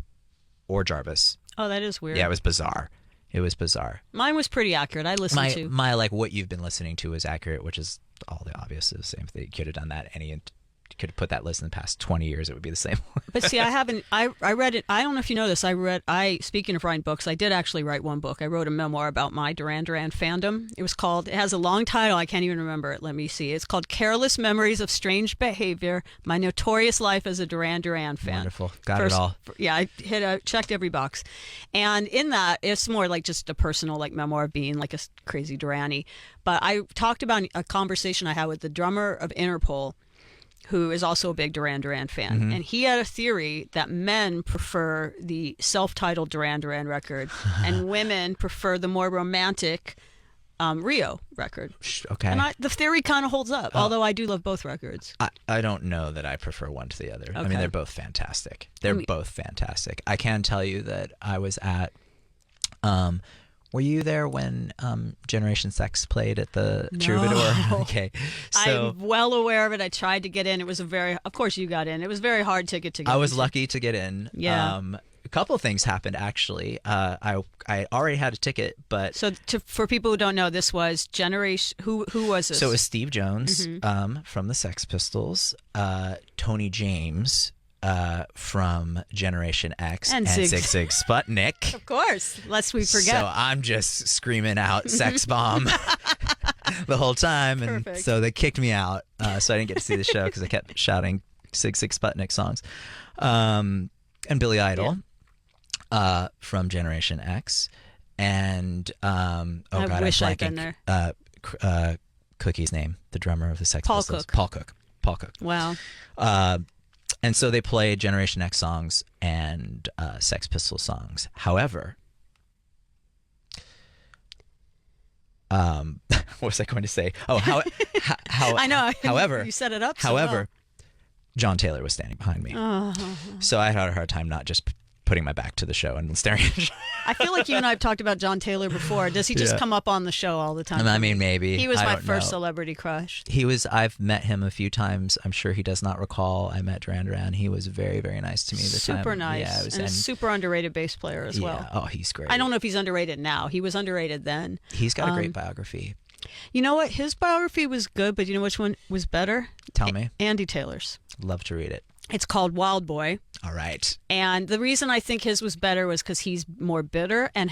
or Jarvis. Oh, that is weird. Yeah, it was bizarre. It was bizarre. Mine was pretty accurate. I listened to my what you've been listening to is accurate, which is all the obvious. The same thing. You could have done that could have put that list in the past 20 years, it would be the same. But see, I haven't. I read it. I don't know if you know this. Speaking of writing books, I did actually write one book. I wrote a memoir about my Duran Duran fandom. It has a long title. I can't even remember it. Let me see. It's called "Careless Memories of Strange Behavior: My Notorious Life as a Duran Duran Fan." Wonderful. Got it all. Yeah, I checked every box, and in that, it's more like just a personal memoir of being a crazy Duranie. But I talked about a conversation I had with the drummer of Interpol, who is also a big Duran Duran fan. Mm-hmm. And he had a theory that men prefer the self-titled Duran Duran record and women prefer the more romantic Rio record. Okay. And the theory kind of holds up, although I do love both records. I don't know that I prefer one to the other. Okay. I mean, they're both fantastic. Both fantastic. I can tell you that I was at... were you there when Generation Sex played at the Troubadour? Okay. So I'm well aware of it. I tried to get in. It was of course you got in. It was a very hard ticket to get in. I was lucky to get in. Yeah. A couple of things happened, actually. I already had a ticket, but... So for people who don't know, this was Generation... Who was this? So it was Steve Jones Mm-hmm. from the Sex Pistols, Tony James from Generation X, and Zig Zig Sputnik. Of course, lest we forget. So I'm just screaming out "Sex Bomb" the whole time, and Perfect. so they kicked me out. So I didn't get to see the show because I kept shouting Zig Zig Sputnik songs. And Billy Idol from Generation X, and I wish I'd been there. Cookie's name, the drummer of the Sex Paul Pistols. Cook. Paul Cook. Wow. And so they played Generation X songs and Sex Pistols songs. However, what was I going to say? Oh, how I know. However, you set it up. However, John Taylor was standing behind me, so I had a hard time not just putting my back to the show and staring at the show. I feel like you and I have talked about John Taylor before. Does he just come up on the show all the time? I mean, maybe. He was my first know. celebrity crush. He was. I've met him a few times. I'm sure he does not recall. I met Duran Duran. He was very, very nice to me. Super nice. Yeah, and a super underrated bass player as well. Oh, he's great. I don't know if he's underrated now. He was underrated then. He's got a great biography. You know what? His biography was good, but you know which one was better? Tell me. Andy Taylor's. Love to read it. It's called Wild Boy. All right. And the reason I think his was better was because he's more bitter and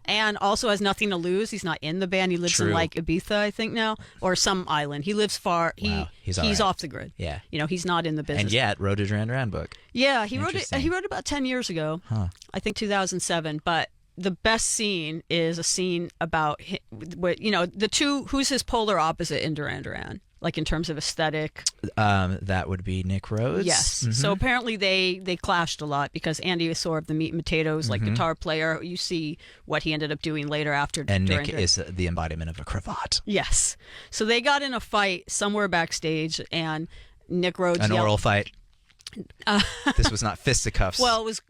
and also has nothing to lose. He's not in the band. He lives in Ibiza, I think now, or some island. He lives far. Wow. He's off the grid. Yeah. He's not in the business. And yet wrote a Duran Duran book. Yeah, he wrote it. He wrote it about 10 years ago. Huh. I think 2007. But the best scene is a scene about the two. Who's his polar opposite in Duran Duran? Like in terms of aesthetic? That would be Nick Rhodes. Yes. Mm-hmm. So apparently they clashed a lot because Andy is sort of the meat and potatoes, like guitar player. You see what he ended up doing later after. And Nick is the embodiment of a cravat. Yes. So they got in a fight somewhere backstage, and Nick Rhodes An oral fight. This was not fisticuffs. Well, was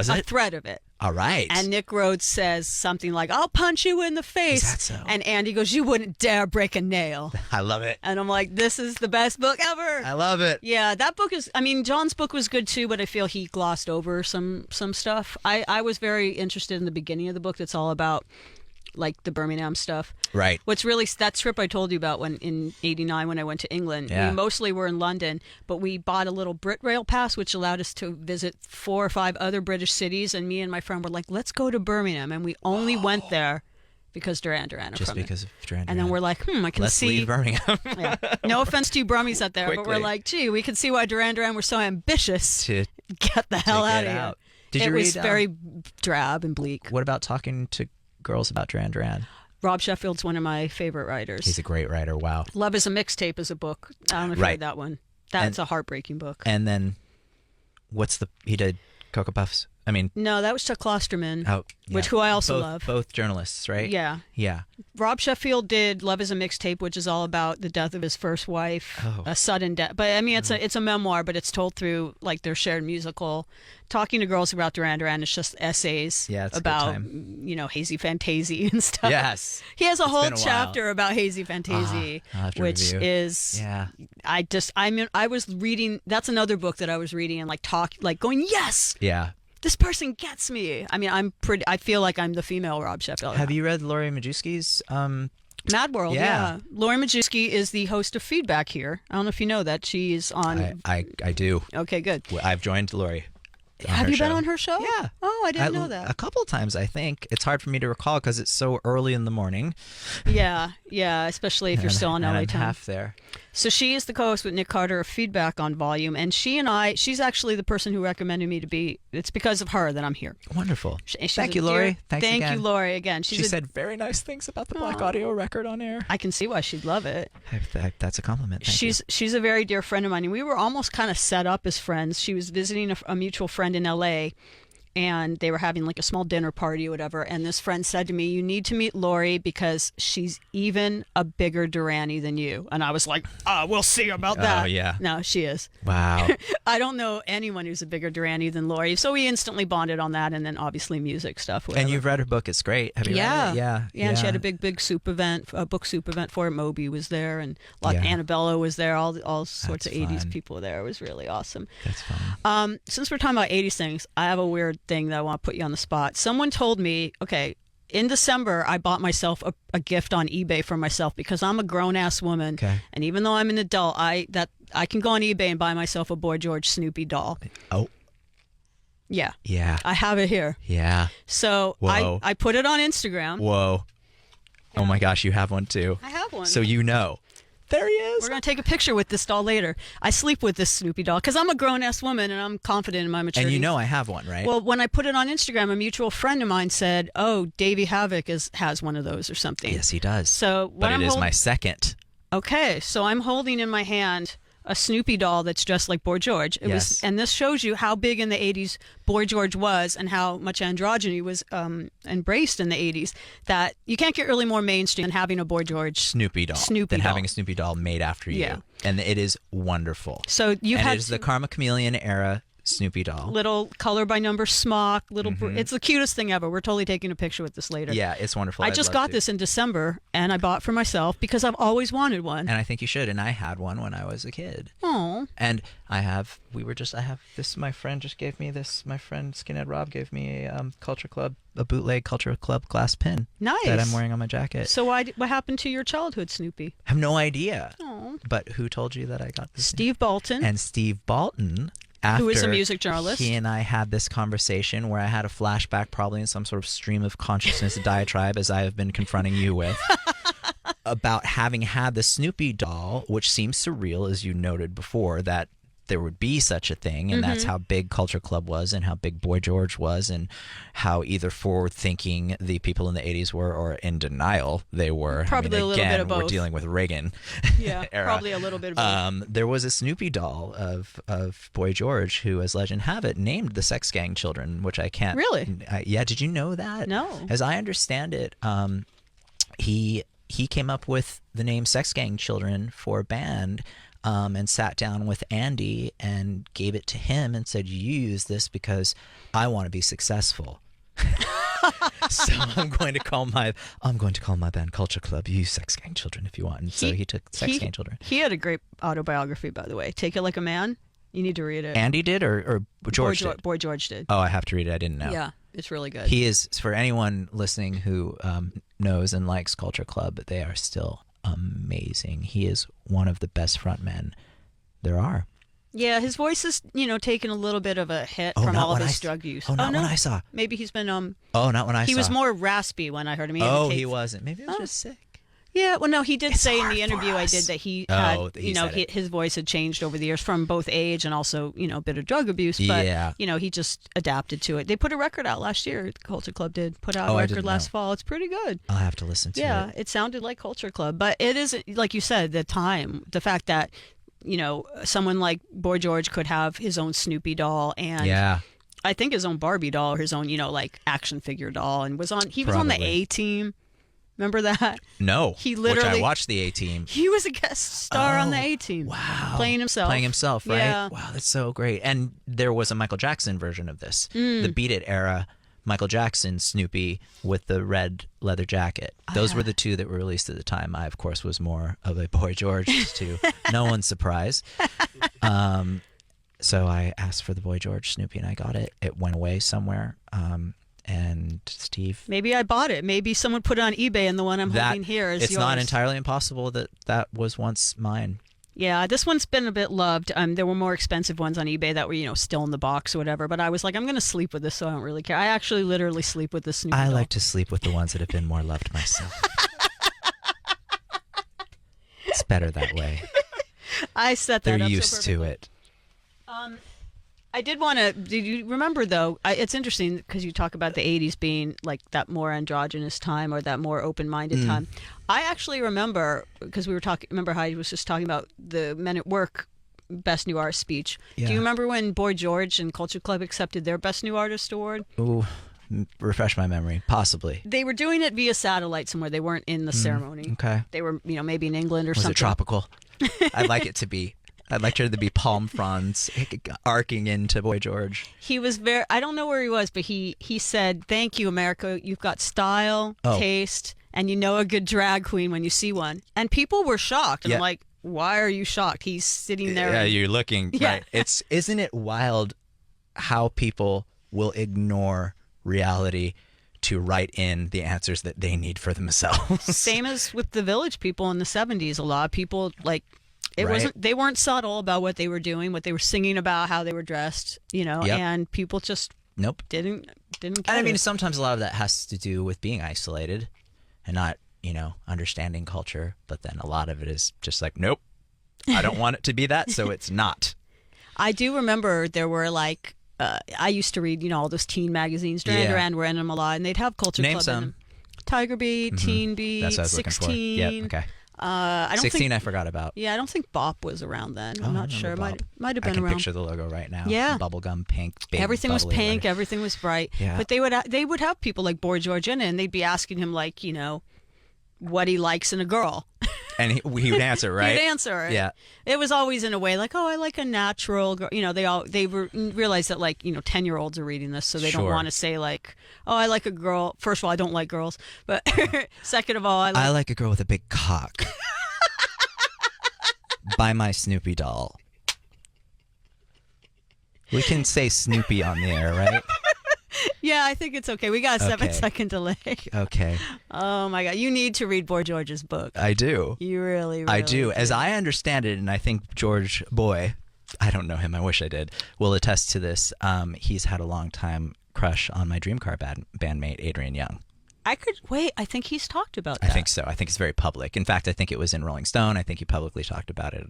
a threat of it. All right. And Nick Rhodes says something like, "I'll punch you in the face." Is that so? And Andy goes, "You wouldn't dare break a nail." I love it. And I'm like, this is the best book ever. I love it. Yeah, that book is, John's book was good too, but I feel he glossed over some stuff. I was very interested in the beginning of the book that's all about like the Birmingham stuff. Right. What's really that trip I told you about when in '89 when I went to England. Yeah. We mostly were in London, but we bought a little Brit Rail pass, which allowed us to visit 4 or 5 other British cities. And me and my friend were like, "Let's go to Birmingham," and we only went there because Duran Duran are Just from it. because of Duran Duran. And then we're like, I can Let's see. leave Birmingham. Yeah. No offense to you Brummies out there, but Quickly. we're like, gee, we can see why Duran Duran were so ambitious to get the hell get out of here. out. Did it you was read, very drab and bleak. What about talking to girls about Duran Duran? Rob Sheffield's one of my favorite writers. He's a great writer. Wow. Love is a Mixtape is a book. I don't know if you Right. read that one. That's a heartbreaking book. And then, he did Cocoa Puffs. I mean, No, that was Chuck Klosterman, oh, yeah. who I also both, love. Both journalists, right? Yeah. Yeah. Rob Sheffield did Love is a Mixtape, which is all about the death of his first wife, a sudden death. But I mean, it's a memoir, but it's told through like their shared musical. Talking to girls about Duran Duran is just essays it's a good about time. Hazy Fantasy and stuff. Yes. He has a It's whole been a while. chapter about Hazy Fantasy, I'll have to which review. is I was reading. That's another book that I was reading and going yes. Yeah. This person gets me. I mean, I feel like I'm the female Rob Sheffield. Have you read Laurie Majewski's Mad World? Yeah. Laurie Majewski is the host of Feedback here. I don't know if you know that. She's on. I do. Okay, good. I've joined Laurie. Have you been on her show? Yeah. Oh, I didn't know that. A couple of times, I think. It's hard for me to recall because it's so early in the morning. Yeah, especially if you're still on and LA I'm time. half there. So she is the co-host with Nick Carter of Feedback on Volume, and she's actually the person who recommended me to be. It's because of her that I'm here. Wonderful. She's Thank a you, Laurie. dear- Thanks Thank again. you, Laurie. Again, She said very nice things about the Black Audio record on air. I can see why she'd love it. That's a compliment. Thank you. She's a very dear friend of mine, and we were almost kind of set up as friends. She was visiting a mutual friend in L.A., and they were having like a small dinner party or whatever, and this friend said to me, "You need to meet Laurie because she's even a bigger Duranie than you." And I was like, we'll see about that. Oh, yeah. No, she is. Wow. I don't know anyone who's a bigger Duranie than Laurie, so we instantly bonded on that, and then obviously music stuff. Whatever. And you've read her book. It's great. Have you read it? Yeah. And she had a big soup event, a book soup event for it. Moby was there, and Annabella was there. All sorts of 80s people were there. It was really awesome. That's fun. Since we're talking about 80s things, I have a weird thing that I want to put you on the spot. Someone told me, okay, in December, I bought myself a gift on eBay for myself because I'm a grown-ass woman. Okay. And even though I'm an adult, I can go on eBay and buy myself a Boy George Snoopy doll. Oh. Yeah. Yeah. I have it here. Yeah. So I put it on Instagram. Whoa. Oh my gosh, you have one too. I have one. So you know. There he is. We're going to take a picture with this doll later. I sleep with this Snoopy doll because I'm a grown-ass woman and I'm confident in my maturity. And you know I have one, right? Well, when I put it on Instagram, a mutual friend of mine said, "Oh, Davey Havoc has one of those or something." Yes, he does. So, but it is my second. Okay, so I'm holding in my hand a Snoopy doll that's dressed like Boy George. And this shows you how big in the 80s Boy George was and how much androgyny was embraced in the 80s, that you can't get really more mainstream than having a Boy George Snoopy doll than having a Snoopy doll made after you. Yeah. And it is wonderful. So it is the Karma Chameleon era Snoopy doll. Little color by number smock, it's the cutest thing ever. We're totally taking a picture with this later. Yeah, it's wonderful. I just got this in December and I bought for myself because I've always wanted one. And I think you should. And I had one when I was a kid. Oh. And I have this, my friend just gave me this, my friend Skinhead Rob gave me a bootleg Culture Club glass pin. Nice. That I'm wearing on my jacket. So what happened to your childhood, Snoopy? I have no idea. Oh. But who told you that I got this? Steve Bolton. And Steve Bolton, who is a music journalist. He and I had this conversation where I had a flashback, probably in some sort of stream of consciousness diatribe, as I have been confronting you with, about having had the Snoopy doll, which seems surreal, as you noted before, that there would be such a thing, and that's how big Culture Club was, and how big Boy George was, and how either forward-thinking the people in the 80s were, or in denial they were. Probably a little bit of both. We're dealing with Reagan. Yeah, era. probably a little bit of both. There was a Snoopy doll of Boy George who, as legend have it, named the Sex Gang Children, which I can't. Really? Yeah. Did you know that? No. As I understand it, he came up with the name Sex Gang Children for a band. And sat down with Andy and gave it to him and said, "You use this because I want to be successful." So I'm going to call my band Culture Club. You use Sex Gang Children if you want. And so he took Sex Gang Children. He had a great autobiography, by the way. Take It Like a Man. You need to read it. Andy did, or George did? Boy George did. Oh, I have to read it. I didn't know. Yeah. It's really good. He is, for anyone listening who knows and likes Culture Club, they are still amazing. He is one of the best frontmen there are. Yeah, his voice is, taking a little bit of a hit from all of his drug use. Oh, not when I saw. Maybe he's been not when I saw. He was more raspy when I heard him. He wasn't. Maybe he was just sick. Yeah, well, no, he did say in the interview I did that he had, his voice had changed over the years from both age and also, a bit of drug abuse. But, he just adapted to it. They put a record out last year. Culture Club did put out a record last fall. It's pretty good. I'll have to listen to it. Yeah, it sounded like Culture Club. But it is, like you said, the fact that, someone like Boy George could have his own Snoopy doll and I think his own Barbie doll or his own, action figure doll and he was on the A-Team. Remember that? No. He literally, which I watched the A-Team. He was a guest star on the A-Team. Wow. Playing himself, right? Yeah. Wow, that's so great. And there was a Michael Jackson version of this. The Beat It era, Michael Jackson Snoopy with the red leather jacket. Those were the two that were released at the time. I, of course, was more of a Boy George to no one's surprise. So I asked for the Boy George Snoopy and I got it. It went away somewhere. And Steve, maybe I bought it. Maybe someone put it on eBay, and the one I'm holding here is yours. It's not entirely impossible that was once mine. Yeah, this one's been a bit loved. There were more expensive ones on eBay that were, still in the box or whatever. But I was like, I'm going to sleep with this, so I don't really care. I actually literally sleep with this Snoopy doll. Like to sleep with the ones that have been more loved myself. It's better that way. I set that up. They're used to it. I did want to. Did you remember though? It's interesting because you talk about the '80s being like that more androgynous time or that more open-minded time. I actually remember because we were talking. Remember how I was just talking about the Men at Work Best New Artist speech. Yeah. Do you remember when Boy George and Culture Club accepted their Best New Artist award? Ooh, refresh my memory. Possibly. They were doing it via satellite somewhere. They weren't in the ceremony. Okay. They were, maybe in England or something. Was it tropical? I'd like it to be. I'd like there to be palm fronds arcing into Boy George. He was I don't know where he was, but he said, "Thank you, America. You've got style, taste, and a good drag queen when you see one." And people were shocked. And I'm like, why are you shocked? He's sitting there. Yeah, you're looking. Yeah. Right. Isn't it wild how people will ignore reality to write in the answers that they need for themselves? Same as with the Village people in the 70s. A lot of people they weren't subtle about what they were doing, what they were singing about, how they were dressed, and people just didn't care. And I mean, sometimes a lot of that has to do with being isolated and not, understanding culture. But then a lot of it is just like, nope, I don't want it to be that, so it's not. I do remember there were I used to read, all those teen magazines. Duran Duran were in them a lot, and they'd have Culture Club in them. Tiger Beat, Teen Beat, That's what I was 16. Looking for. Yep, okay. I don't 16 think, I forgot about. Yeah, I don't think Bop was around then. I'm not sure. Might have been around. I can picture the logo right now. Yeah. Bubblegum pink. Everything was pink. Everything was bright. Yeah. But they would have people like Boy George in it, and they'd be asking him what he likes in a girl. And he would answer, right? He'd answer. Yeah. It was always in a way like, oh, I like a natural girl. They realized that 10-year-olds are reading this, so they don't want to say oh, I like a girl. First of all, I don't like girls, but second of all, I like a girl with a big cock. Buy my Snoopy doll. We can say Snoopy on the air, right? Yeah, I think it's okay. We got a 7-second delay. Okay. Oh my God, you need to read Boy George's book. I do. You really I do. As I understand it, and I think George Boy, I don't know him, I wish I did, will attest to this. He's had a long time crush on my dream car bandmate, Adrian Young. I think he's talked about that. I think so. I think it's very public. In fact, I think it was in Rolling Stone. I think he publicly talked about it,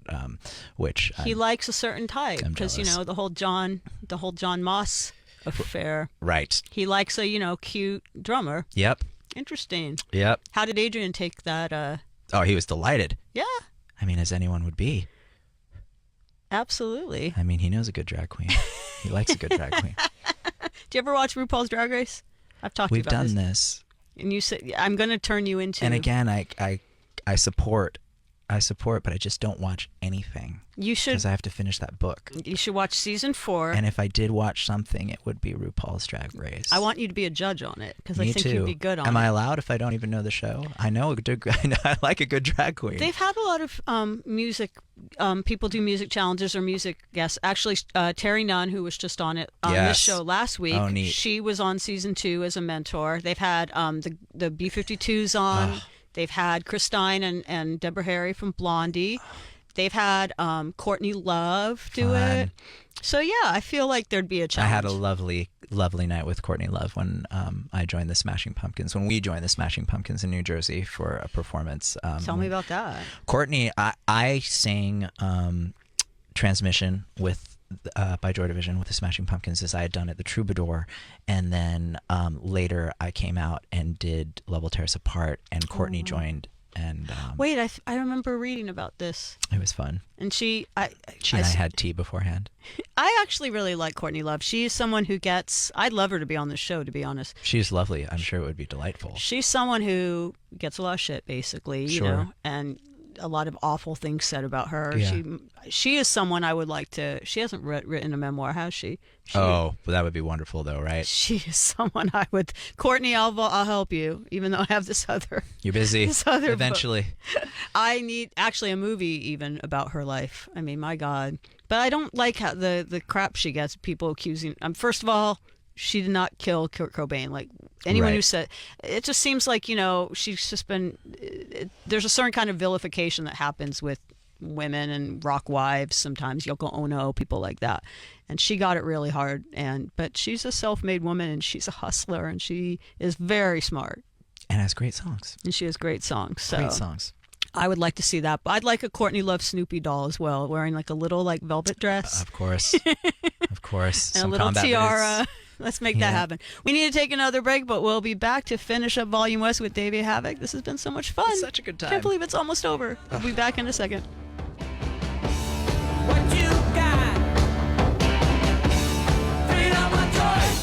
which he likes a certain type because the whole John Moss affair. Right. He likes a cute drummer. Yep. Interesting. Yep. How did Adrian take that? Oh, he was delighted. Yeah. I mean, as anyone would be. Absolutely. I mean, he knows a good drag queen. He likes a good drag queen. Do you ever watch RuPaul's Drag Race? I've talked to you about this. We've done this. And you said, I'm going to turn you into... And again, I support, but I just don't watch anything. You should... Because I have to finish that book. You should watch season 4. And if I did watch something, it would be RuPaul's Drag Race. I want you to be a judge on it, because I think you'd be good on it. Am I allowed if I don't even know the show? I like a good drag queen. They've had a lot of music people do music challenges or music guests. Actually, Terry Nunn, who was just on this show last week, she was on season 2 as a mentor. They've had the B-52s on. They've had Christine and Deborah Harry from Blondie. They've had Courtney Love do it. So yeah, I feel like there'd be a challenge. I had a lovely night with Courtney Love when I joined the Smashing Pumpkins. When we joined the Smashing Pumpkins in New Jersey for a performance. Tell me about that. Courtney, I sang Transmission by Joy Division with the Smashing Pumpkins, as I had done at the Troubadour, and then later I came out and did Love Will Tear Us Apart, and Courtney joined. And wait, I remember reading about this. It was fun. And she and I had tea beforehand. I actually really like Courtney Love. She's someone who I'd love her to be on the show, to be honest. She's lovely. I'm sure it would be delightful. She's someone who gets a lot of shit, basically, you know, and a lot of awful things said about her. Yeah. She is someone I would like to. She hasn't written a memoir, has she? Well, that would be wonderful, though, right? She is someone I would. Courtney, I'll help you, even though I have this other. You're busy. This other eventually. Book. I need actually a movie even about her life. I mean, my God. But I don't like how the crap she gets. People accusing. First of all, she did not kill Kurt Cobain. Like anyone who said, it just seems like, you know, she's just been. There's a certain kind of vilification that happens with women and rock wives. Sometimes Yoko Ono, people like that, and she got it really hard. But she's a self-made woman, and she's a hustler, and she is very smart and has great songs. And she has great songs. So great songs. I would like to see that. But I'd like a Courtney Love Snoopy doll as well, wearing like a little like velvet dress. Of course, of course. And some a little tiara. Boots. Let's make that happen. We need to take another break, but we'll be back to finish up Volume West with Davey Havoc. This has been so much fun. It's such a good time. Can't believe it's almost over. We'll be back in a second. What you got? Freedom of choice.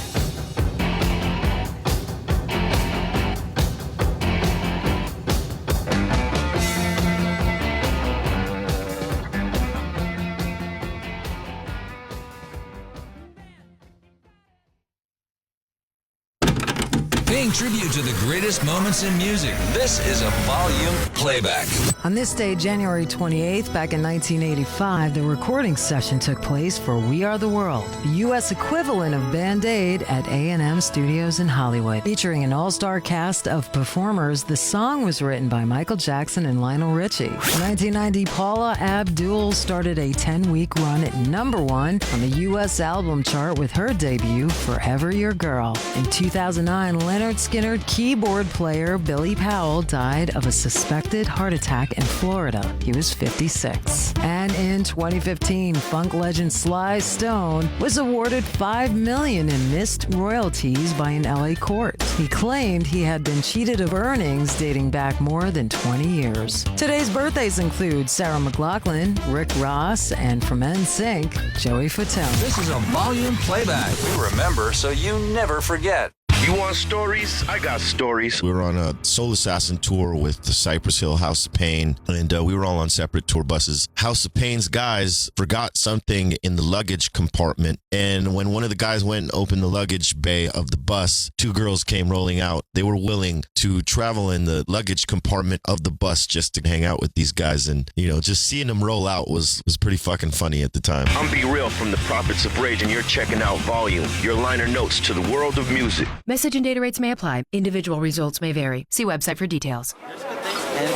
Paying tribute to the greatest moments in music. This is a volume playback. On this day, January 28th, back in 1985, the recording session took place for We Are the World, the U.S. equivalent of Band Aid at A&M Studios in Hollywood. Featuring an all-star cast of performers, the song was written by Michael Jackson and Lionel Richie. In 1990, Paula Abdul started a 10-week run at #1 on the U.S. album chart with her debut, Forever Your Girl. In 2009, Leonard Skinner keyboard player Billy Powell died of a suspected heart attack in Florida. He was 56. And in 2015, funk legend Sly Stone was awarded $5 million in missed royalties by an LA court. He claimed he had been cheated of earnings dating back more than 20 years. Today's birthdays include Sarah McLachlan, Rick Ross, and from NSYNC, Joey Fatone. This is a volume playback. We remember so you never forget. You want stories? I got stories. We were on a Soul Assassin tour with the Cypress Hill House of Pain, and we were all on separate tour buses. House of Pain's guys forgot something in the luggage compartment, and when one of the guys went and opened the luggage bay of the bus, 2 girls came rolling out. They were willing to travel in the luggage compartment of the bus just to hang out with these guys, and, you know, just seeing them roll out was pretty fucking funny at the time. I'm Be Real from the Prophets of Rage, and you're checking out Volume, your liner notes to the world of music. Message and data rates may apply. Individual results may vary. See website for details.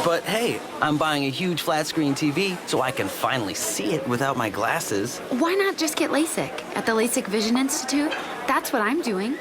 But hey, I'm buying a huge flat screen TV so I can finally see it without my glasses. Why not just get LASIK at the LASIK Vision Institute? That's what I'm doing.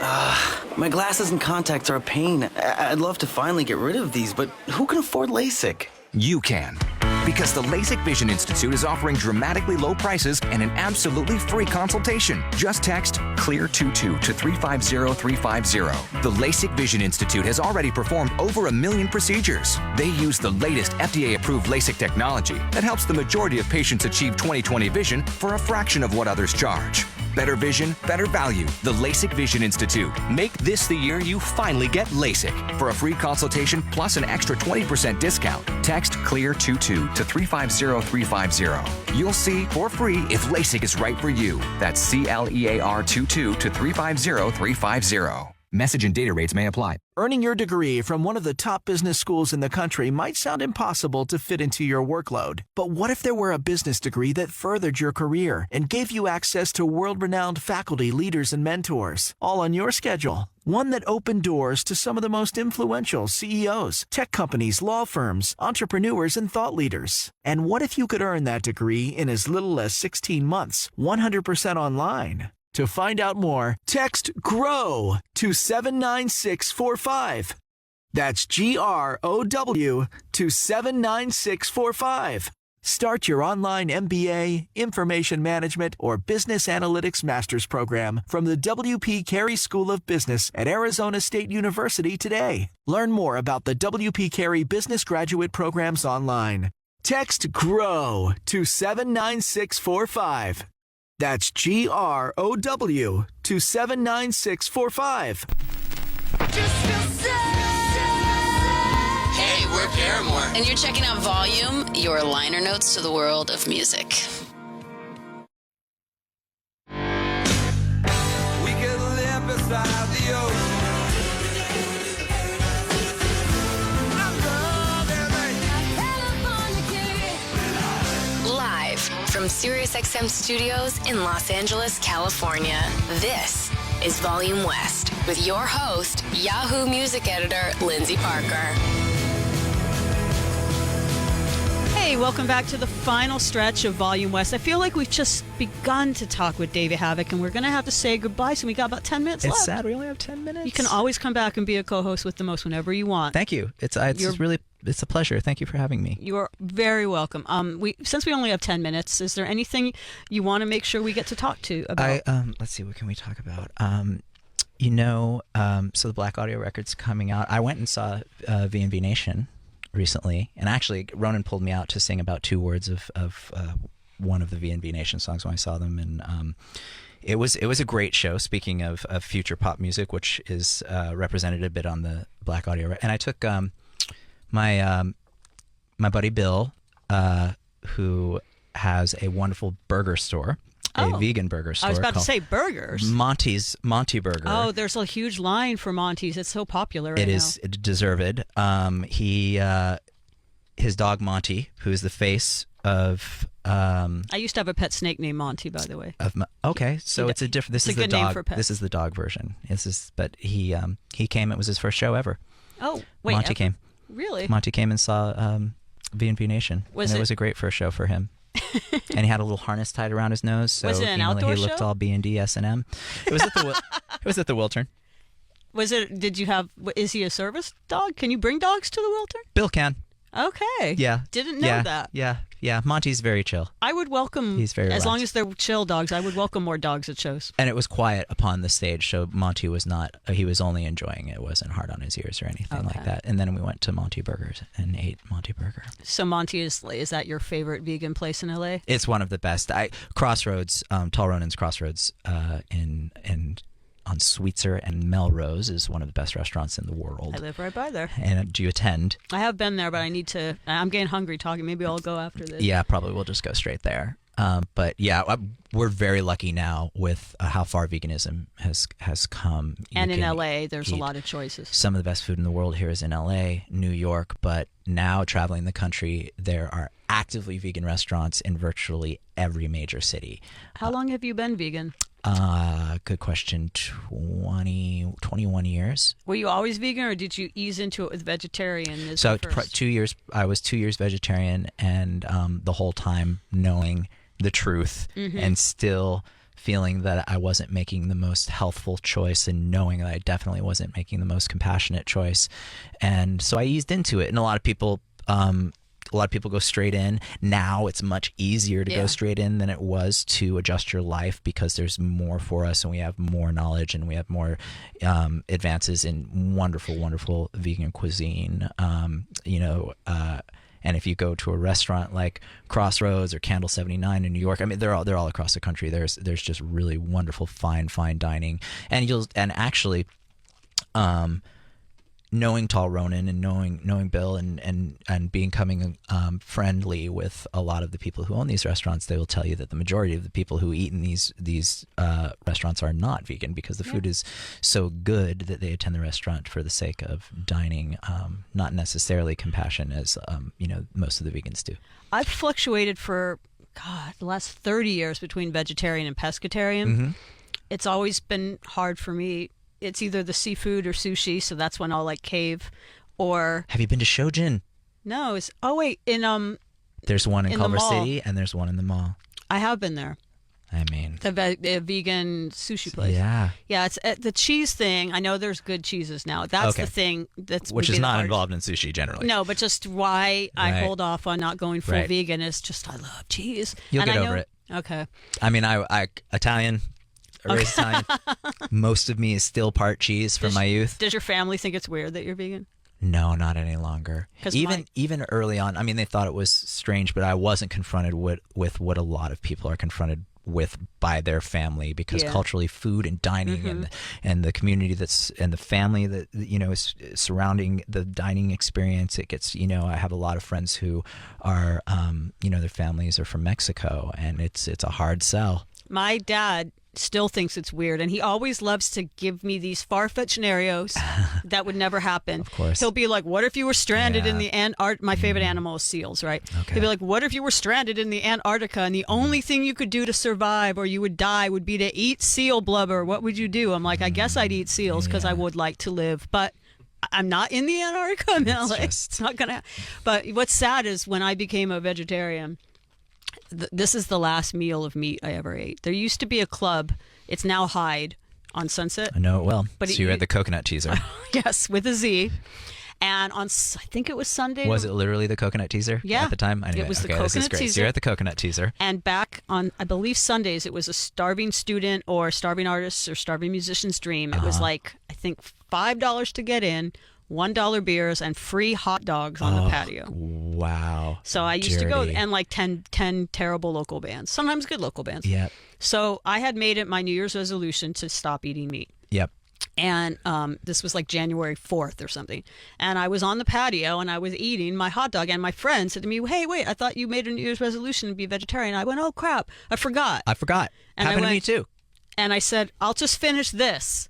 My glasses and contacts are a pain. I'd love to finally get rid of these, but who can afford LASIK? You can. Because the LASIK Vision Institute is offering dramatically low prices and an absolutely free consultation. Just text CLEAR22 to 350350. The LASIK Vision Institute has already performed over 1 million procedures. They use the latest FDA-approved LASIK technology that helps the majority of patients achieve 20/20 vision for a fraction of what others charge. Better vision, better value. The LASIK Vision Institute. Make this the year you finally get LASIK. For a free consultation plus an extra 20% discount, text CLEAR22 to 350350. You'll see for free if LASIK is right for you. That's CLEAR22 to 350350. Message and data rates may apply. Earning your degree from one of the top business schools in the country might sound impossible to fit into your workload. But what if there were a business degree that furthered your career and gave you access to world-renowned faculty, leaders, and mentors, all on your schedule? One that opened doors to some of the most influential CEOs, tech companies, law firms, entrepreneurs, and thought leaders. And what if you could earn that degree in as little as 16 months, 100% online? To find out more, text GROW to 79645. That's GROW to 79645. Start your online MBA, Information Management, or Business Analytics Master's Program from the W.P. Carey School of Business at Arizona State University today. Learn more about the W.P. Carey Business Graduate Programs online. Text GROW to 79645. That's GROW to 79645. Hey, we're Paramore. And you're checking out Volume, your liner notes to the world of music. We could live beside the ocean. Live from SiriusXM Studios in Los Angeles, California, this is Volume West with your host, Yahoo Music Editor, Lindsay Parker. Hey, welcome back to the final stretch of Volume West. I feel like we've just begun to talk with Davey Havok, and we're going to have to say goodbye, so we got about 10 minutes left. It's sad we only have 10 minutes. You can always come back and be a co-host with the most whenever you want. Thank you. It's a pleasure. Thank you for having me. You are very welcome. Since we only have 10 minutes, is there anything you want to make sure we get to talk to about? Let's see, what can we talk about? So the Black Audio record's coming out. I went and saw V&V Nation recently, and actually Ronan pulled me out to sing about 2 words of one of the V&V Nation songs when I saw them, and it was a great show. Speaking of future pop music, which is represented a bit on the Black Audio, and I took my buddy Bill, who has a wonderful burger store. A vegan burger store. I was about to say burgers. Monty Burger. Oh, there's a huge line for Monty's. It's so popular right now. It is deserved. His dog Monty, who's the face of. I used to have a pet snake named Monty, by the way. Okay, so it's a different. This is the dog. Name for pets. This is the dog version. But he came. It was his first show ever. Oh wait, Monty came. Really? Monty came and saw V&V Nation. It was a great first show for him. And he had a little harness tied around his nose, so was it an outdoor he looked show? all B&D S&M. It was at the Wiltern. Was it? Did you have? Is he a service dog? Can you bring dogs to the Wiltern? Bill can. Okay. Yeah. Didn't know that. Yeah. Monty's very chill. I would welcome. He's very relaxed. As long as they're chill dogs, I would welcome more dogs at shows. And it was quiet upon the stage, so Monty was not. He was only enjoying it. It wasn't hard on his ears or anything like that. And then we went to Monty Burgers and ate Monty Burger. So Monty is that your favorite vegan place in LA? It's one of the best. Crossroads, Tall Ronan's Crossroads, on Sweetser and Melrose is one of the best restaurants in the world. I live right by there. And do you attend? I have been there, but I need to. I'm getting hungry talking. Maybe I'll go after this. Yeah, probably we'll just go straight there. But yeah, we're very lucky now with how far veganism has come. And in LA, there's a lot of choices. Some of the best food in the world here is in LA, New York, but now traveling the country, there are actively vegan restaurants in virtually every major city. How long have you been vegan? Good question. 21 years. Were you always vegan, or did you ease into it with vegetarian? So 2 years. I was 2 years vegetarian, and the whole time knowing the truth and still feeling that I wasn't making the most healthful choice, and knowing that I definitely wasn't making the most compassionate choice. And so I eased into it, and a lot of people go straight in. Now it's much easier to go straight in than it was to adjust your life, because there's more for us, and we have more knowledge, and we have more advances in wonderful, wonderful vegan cuisine. And if you go to a restaurant like Crossroads or Candle 79 in New York, I mean, they're all across the country. There's just really wonderful fine dining, and actually, knowing Tall Ronan and knowing Bill and becoming friendly with a lot of the people who own these restaurants, they will tell you that the majority of the people who eat in these restaurants are not vegan because the food is so good that they attend the restaurant for the sake of dining, not necessarily compassion as most of the vegans do. I've fluctuated for the last 30 years between vegetarian and pescatarian. Mm-hmm. It's always been hard for me. It's either the seafood or sushi, so that's when I'll like cave. Or have you been to Shojin? No, There's one in Culver the mall. City and there's one in the mall. I have been there. I mean, the vegan sushi place. Yeah, it's the cheese thing. I know there's good cheeses now. That's the thing. Which is not involved in sushi generally. No, but just why I hold off on not going full vegan is just I love cheese. You'll get over it. Okay. I mean, I Italian. Raised Italian. Most of me is still part cheese from my youth. Does your family think it's weird that you're vegan? No, not any longer. Even early on, I mean, they thought it was strange, but I wasn't confronted with what a lot of people are confronted with by their family because culturally, food and dining and the community and the family that is surrounding the dining experience. It gets I have a lot of friends who are their families are from Mexico, and it's a hard sell. My dad still thinks it's weird, and he always loves to give me these far-fetched scenarios that would never happen. Of course. He'll be like, what if you were stranded in the Antarctica? My favorite animal is seals, right? Okay. He'll be like, what if you were stranded in the Antarctica and the only thing you could do to survive or you would die would be to eat seal blubber? What would you do? I'm like, I guess I'd eat seals because I would like to live, but I'm not in the Antarctica. It's not gonna. But what's sad is when I became a vegetarian, this is the last meal of meat I ever ate. There used to be a club. It's now Hyde on Sunset. I know it well. But so you had the coconut teaser. Yes, with a Z. And on, I think it was Sunday. Was it literally the coconut teaser? Yeah. At the time? It was the coconut this is great. teaser. So you're at the coconut teaser. And back on, I believe, Sundays, it was a starving student or starving artist or starving musician's dream. It was like, I think, $5 to get in, $1 beers, and free hot dogs on the patio. Wow. So I used to go, and like 10 terrible local bands, sometimes good local bands. Yeah. So I had made it my New Year's resolution to stop eating meat. Yep. And this was like January 4th or something. And I was on the patio and I was eating my hot dog. And my friend said to me, hey, wait, I thought you made a New Year's resolution to be vegetarian. I went, oh, crap. I forgot. And happened to me too. And I said, I'll just finish this.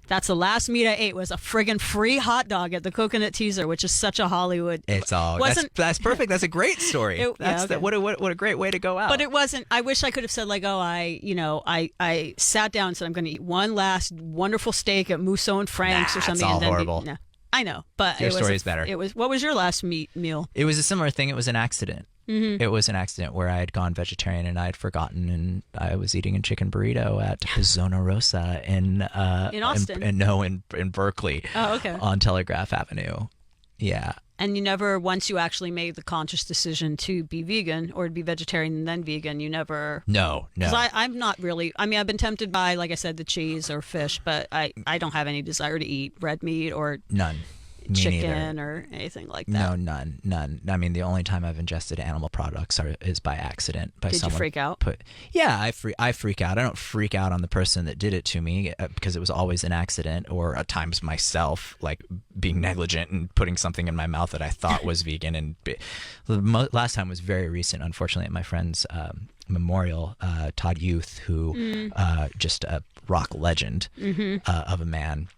That's the last meat I ate was a friggin' free hot dog at the Coconut Teaser, which is such a Hollywood. It's all that's perfect. That's a great story. What a great way to go out. But it wasn't. I wish I could have said like, oh, I sat down and said I'm going to eat one last wonderful steak at Musso and Frank's or something. That's all and then horrible. No, I know, but your story is better. It was. What was your last meal? It was a similar thing. It was an accident. Mm-hmm. It was an accident where I had gone vegetarian and I had forgotten, and I was eating a chicken burrito at Zona Rosa in Austin. in Berkeley. Oh, okay. On Telegraph Avenue. Yeah. And you never, once you actually made the conscious decision to be vegan or to be vegetarian and then vegan, you never. No. Because I'm not really. I mean, I've been tempted by, like I said, the cheese or fish, but I don't have any desire to eat red meat or none. Chicken or anything like that. No, none. I mean, the only time I've ingested animal products is by accident. Did you freak out? I freak out. I don't freak out on the person that did it to me because it was always an accident, or at times myself, like being negligent and putting something in my mouth that I thought was vegan. And the last time was very recent, unfortunately, at my friend's memorial. Todd Youth, who just a rock legend of a man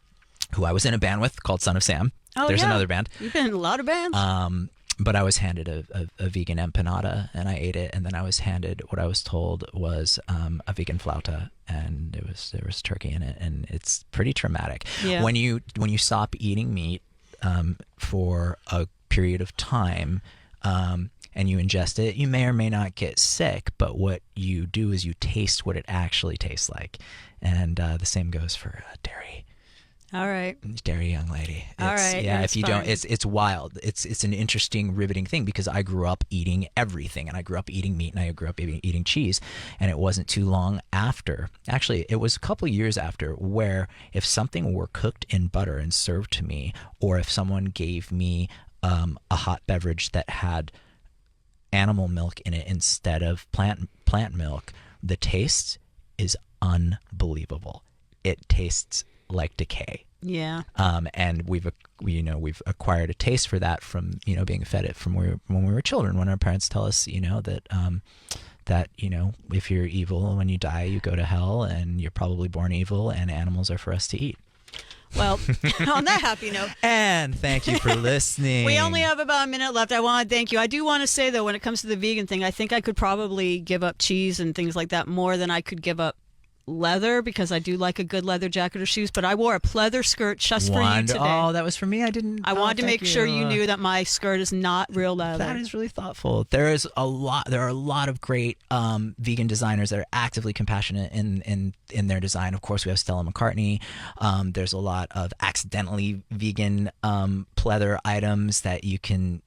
who I was in a band with called Son of Sam. Oh, There's yeah. another band. You've been in a lot of bands. But I was handed a vegan empanada, and I ate it, and then I was handed what I was told was a vegan flauta, and there was turkey in it, and it's pretty traumatic. Yeah. When you stop eating meat for a period of time, and you ingest it, you may or may not get sick, but what you do is you taste what it actually tastes like, and the same goes for dairy. All right. Dairy young lady. All right. Yeah, if you don't, it's wild. It's an interesting, riveting thing because I grew up eating everything, and I grew up eating meat, and I grew up eating cheese, and it wasn't too long after. Actually, it was a couple of years after where if something were cooked in butter and served to me, or if someone gave me a hot beverage that had animal milk in it instead of plant milk, the taste is unbelievable. It tastes like decay. Yeah. And we've acquired a taste for that from being fed it from when we were children. When our parents tell us that if you're evil, when you die you go to hell, and you're probably born evil, and animals are for us to eat. Well, on that happy note. And thank you for listening. We only have about a minute left. I want to thank you. I do want to say, though, when it comes to the vegan thing, I think I could probably give up cheese and things like that more than I could give up leather, because I do like a good leather jacket or shoes. But I wore a pleather skirt just for you today. Oh, that was for me. I wanted to make sure you knew that my skirt is not real leather. That is really thoughtful. There are a lot of great vegan designers that are actively compassionate in their design. Of course, we have Stella McCartney. There's a lot of accidentally vegan pleather items that you can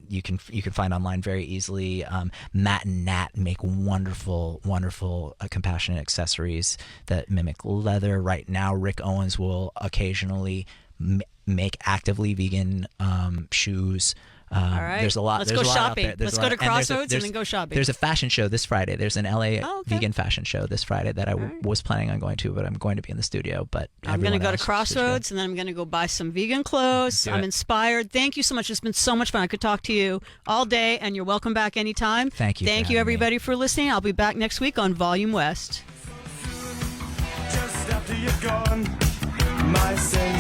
find online very easily. Matt and Nat make wonderful compassionate accessories that mimic leather. Right now, Rick Owens will occasionally make actively vegan shoes. All right. There's a lot. Let's there's go a lot shopping. out there. Let's go to Crossroads and then go shopping. There's a fashion show this Friday. There's an LA vegan fashion show this Friday that I was planning on going to, but I'm going to be in the studio. But I'm going to go to Crossroads, and then I'm going to go buy some vegan clothes. I'm inspired. Thank you so much. It's been so much fun. I could talk to you all day, and you're welcome back anytime. Thank you. Thank you, everybody, for listening. I'll be back next week on Volume West. Just after you're gone, my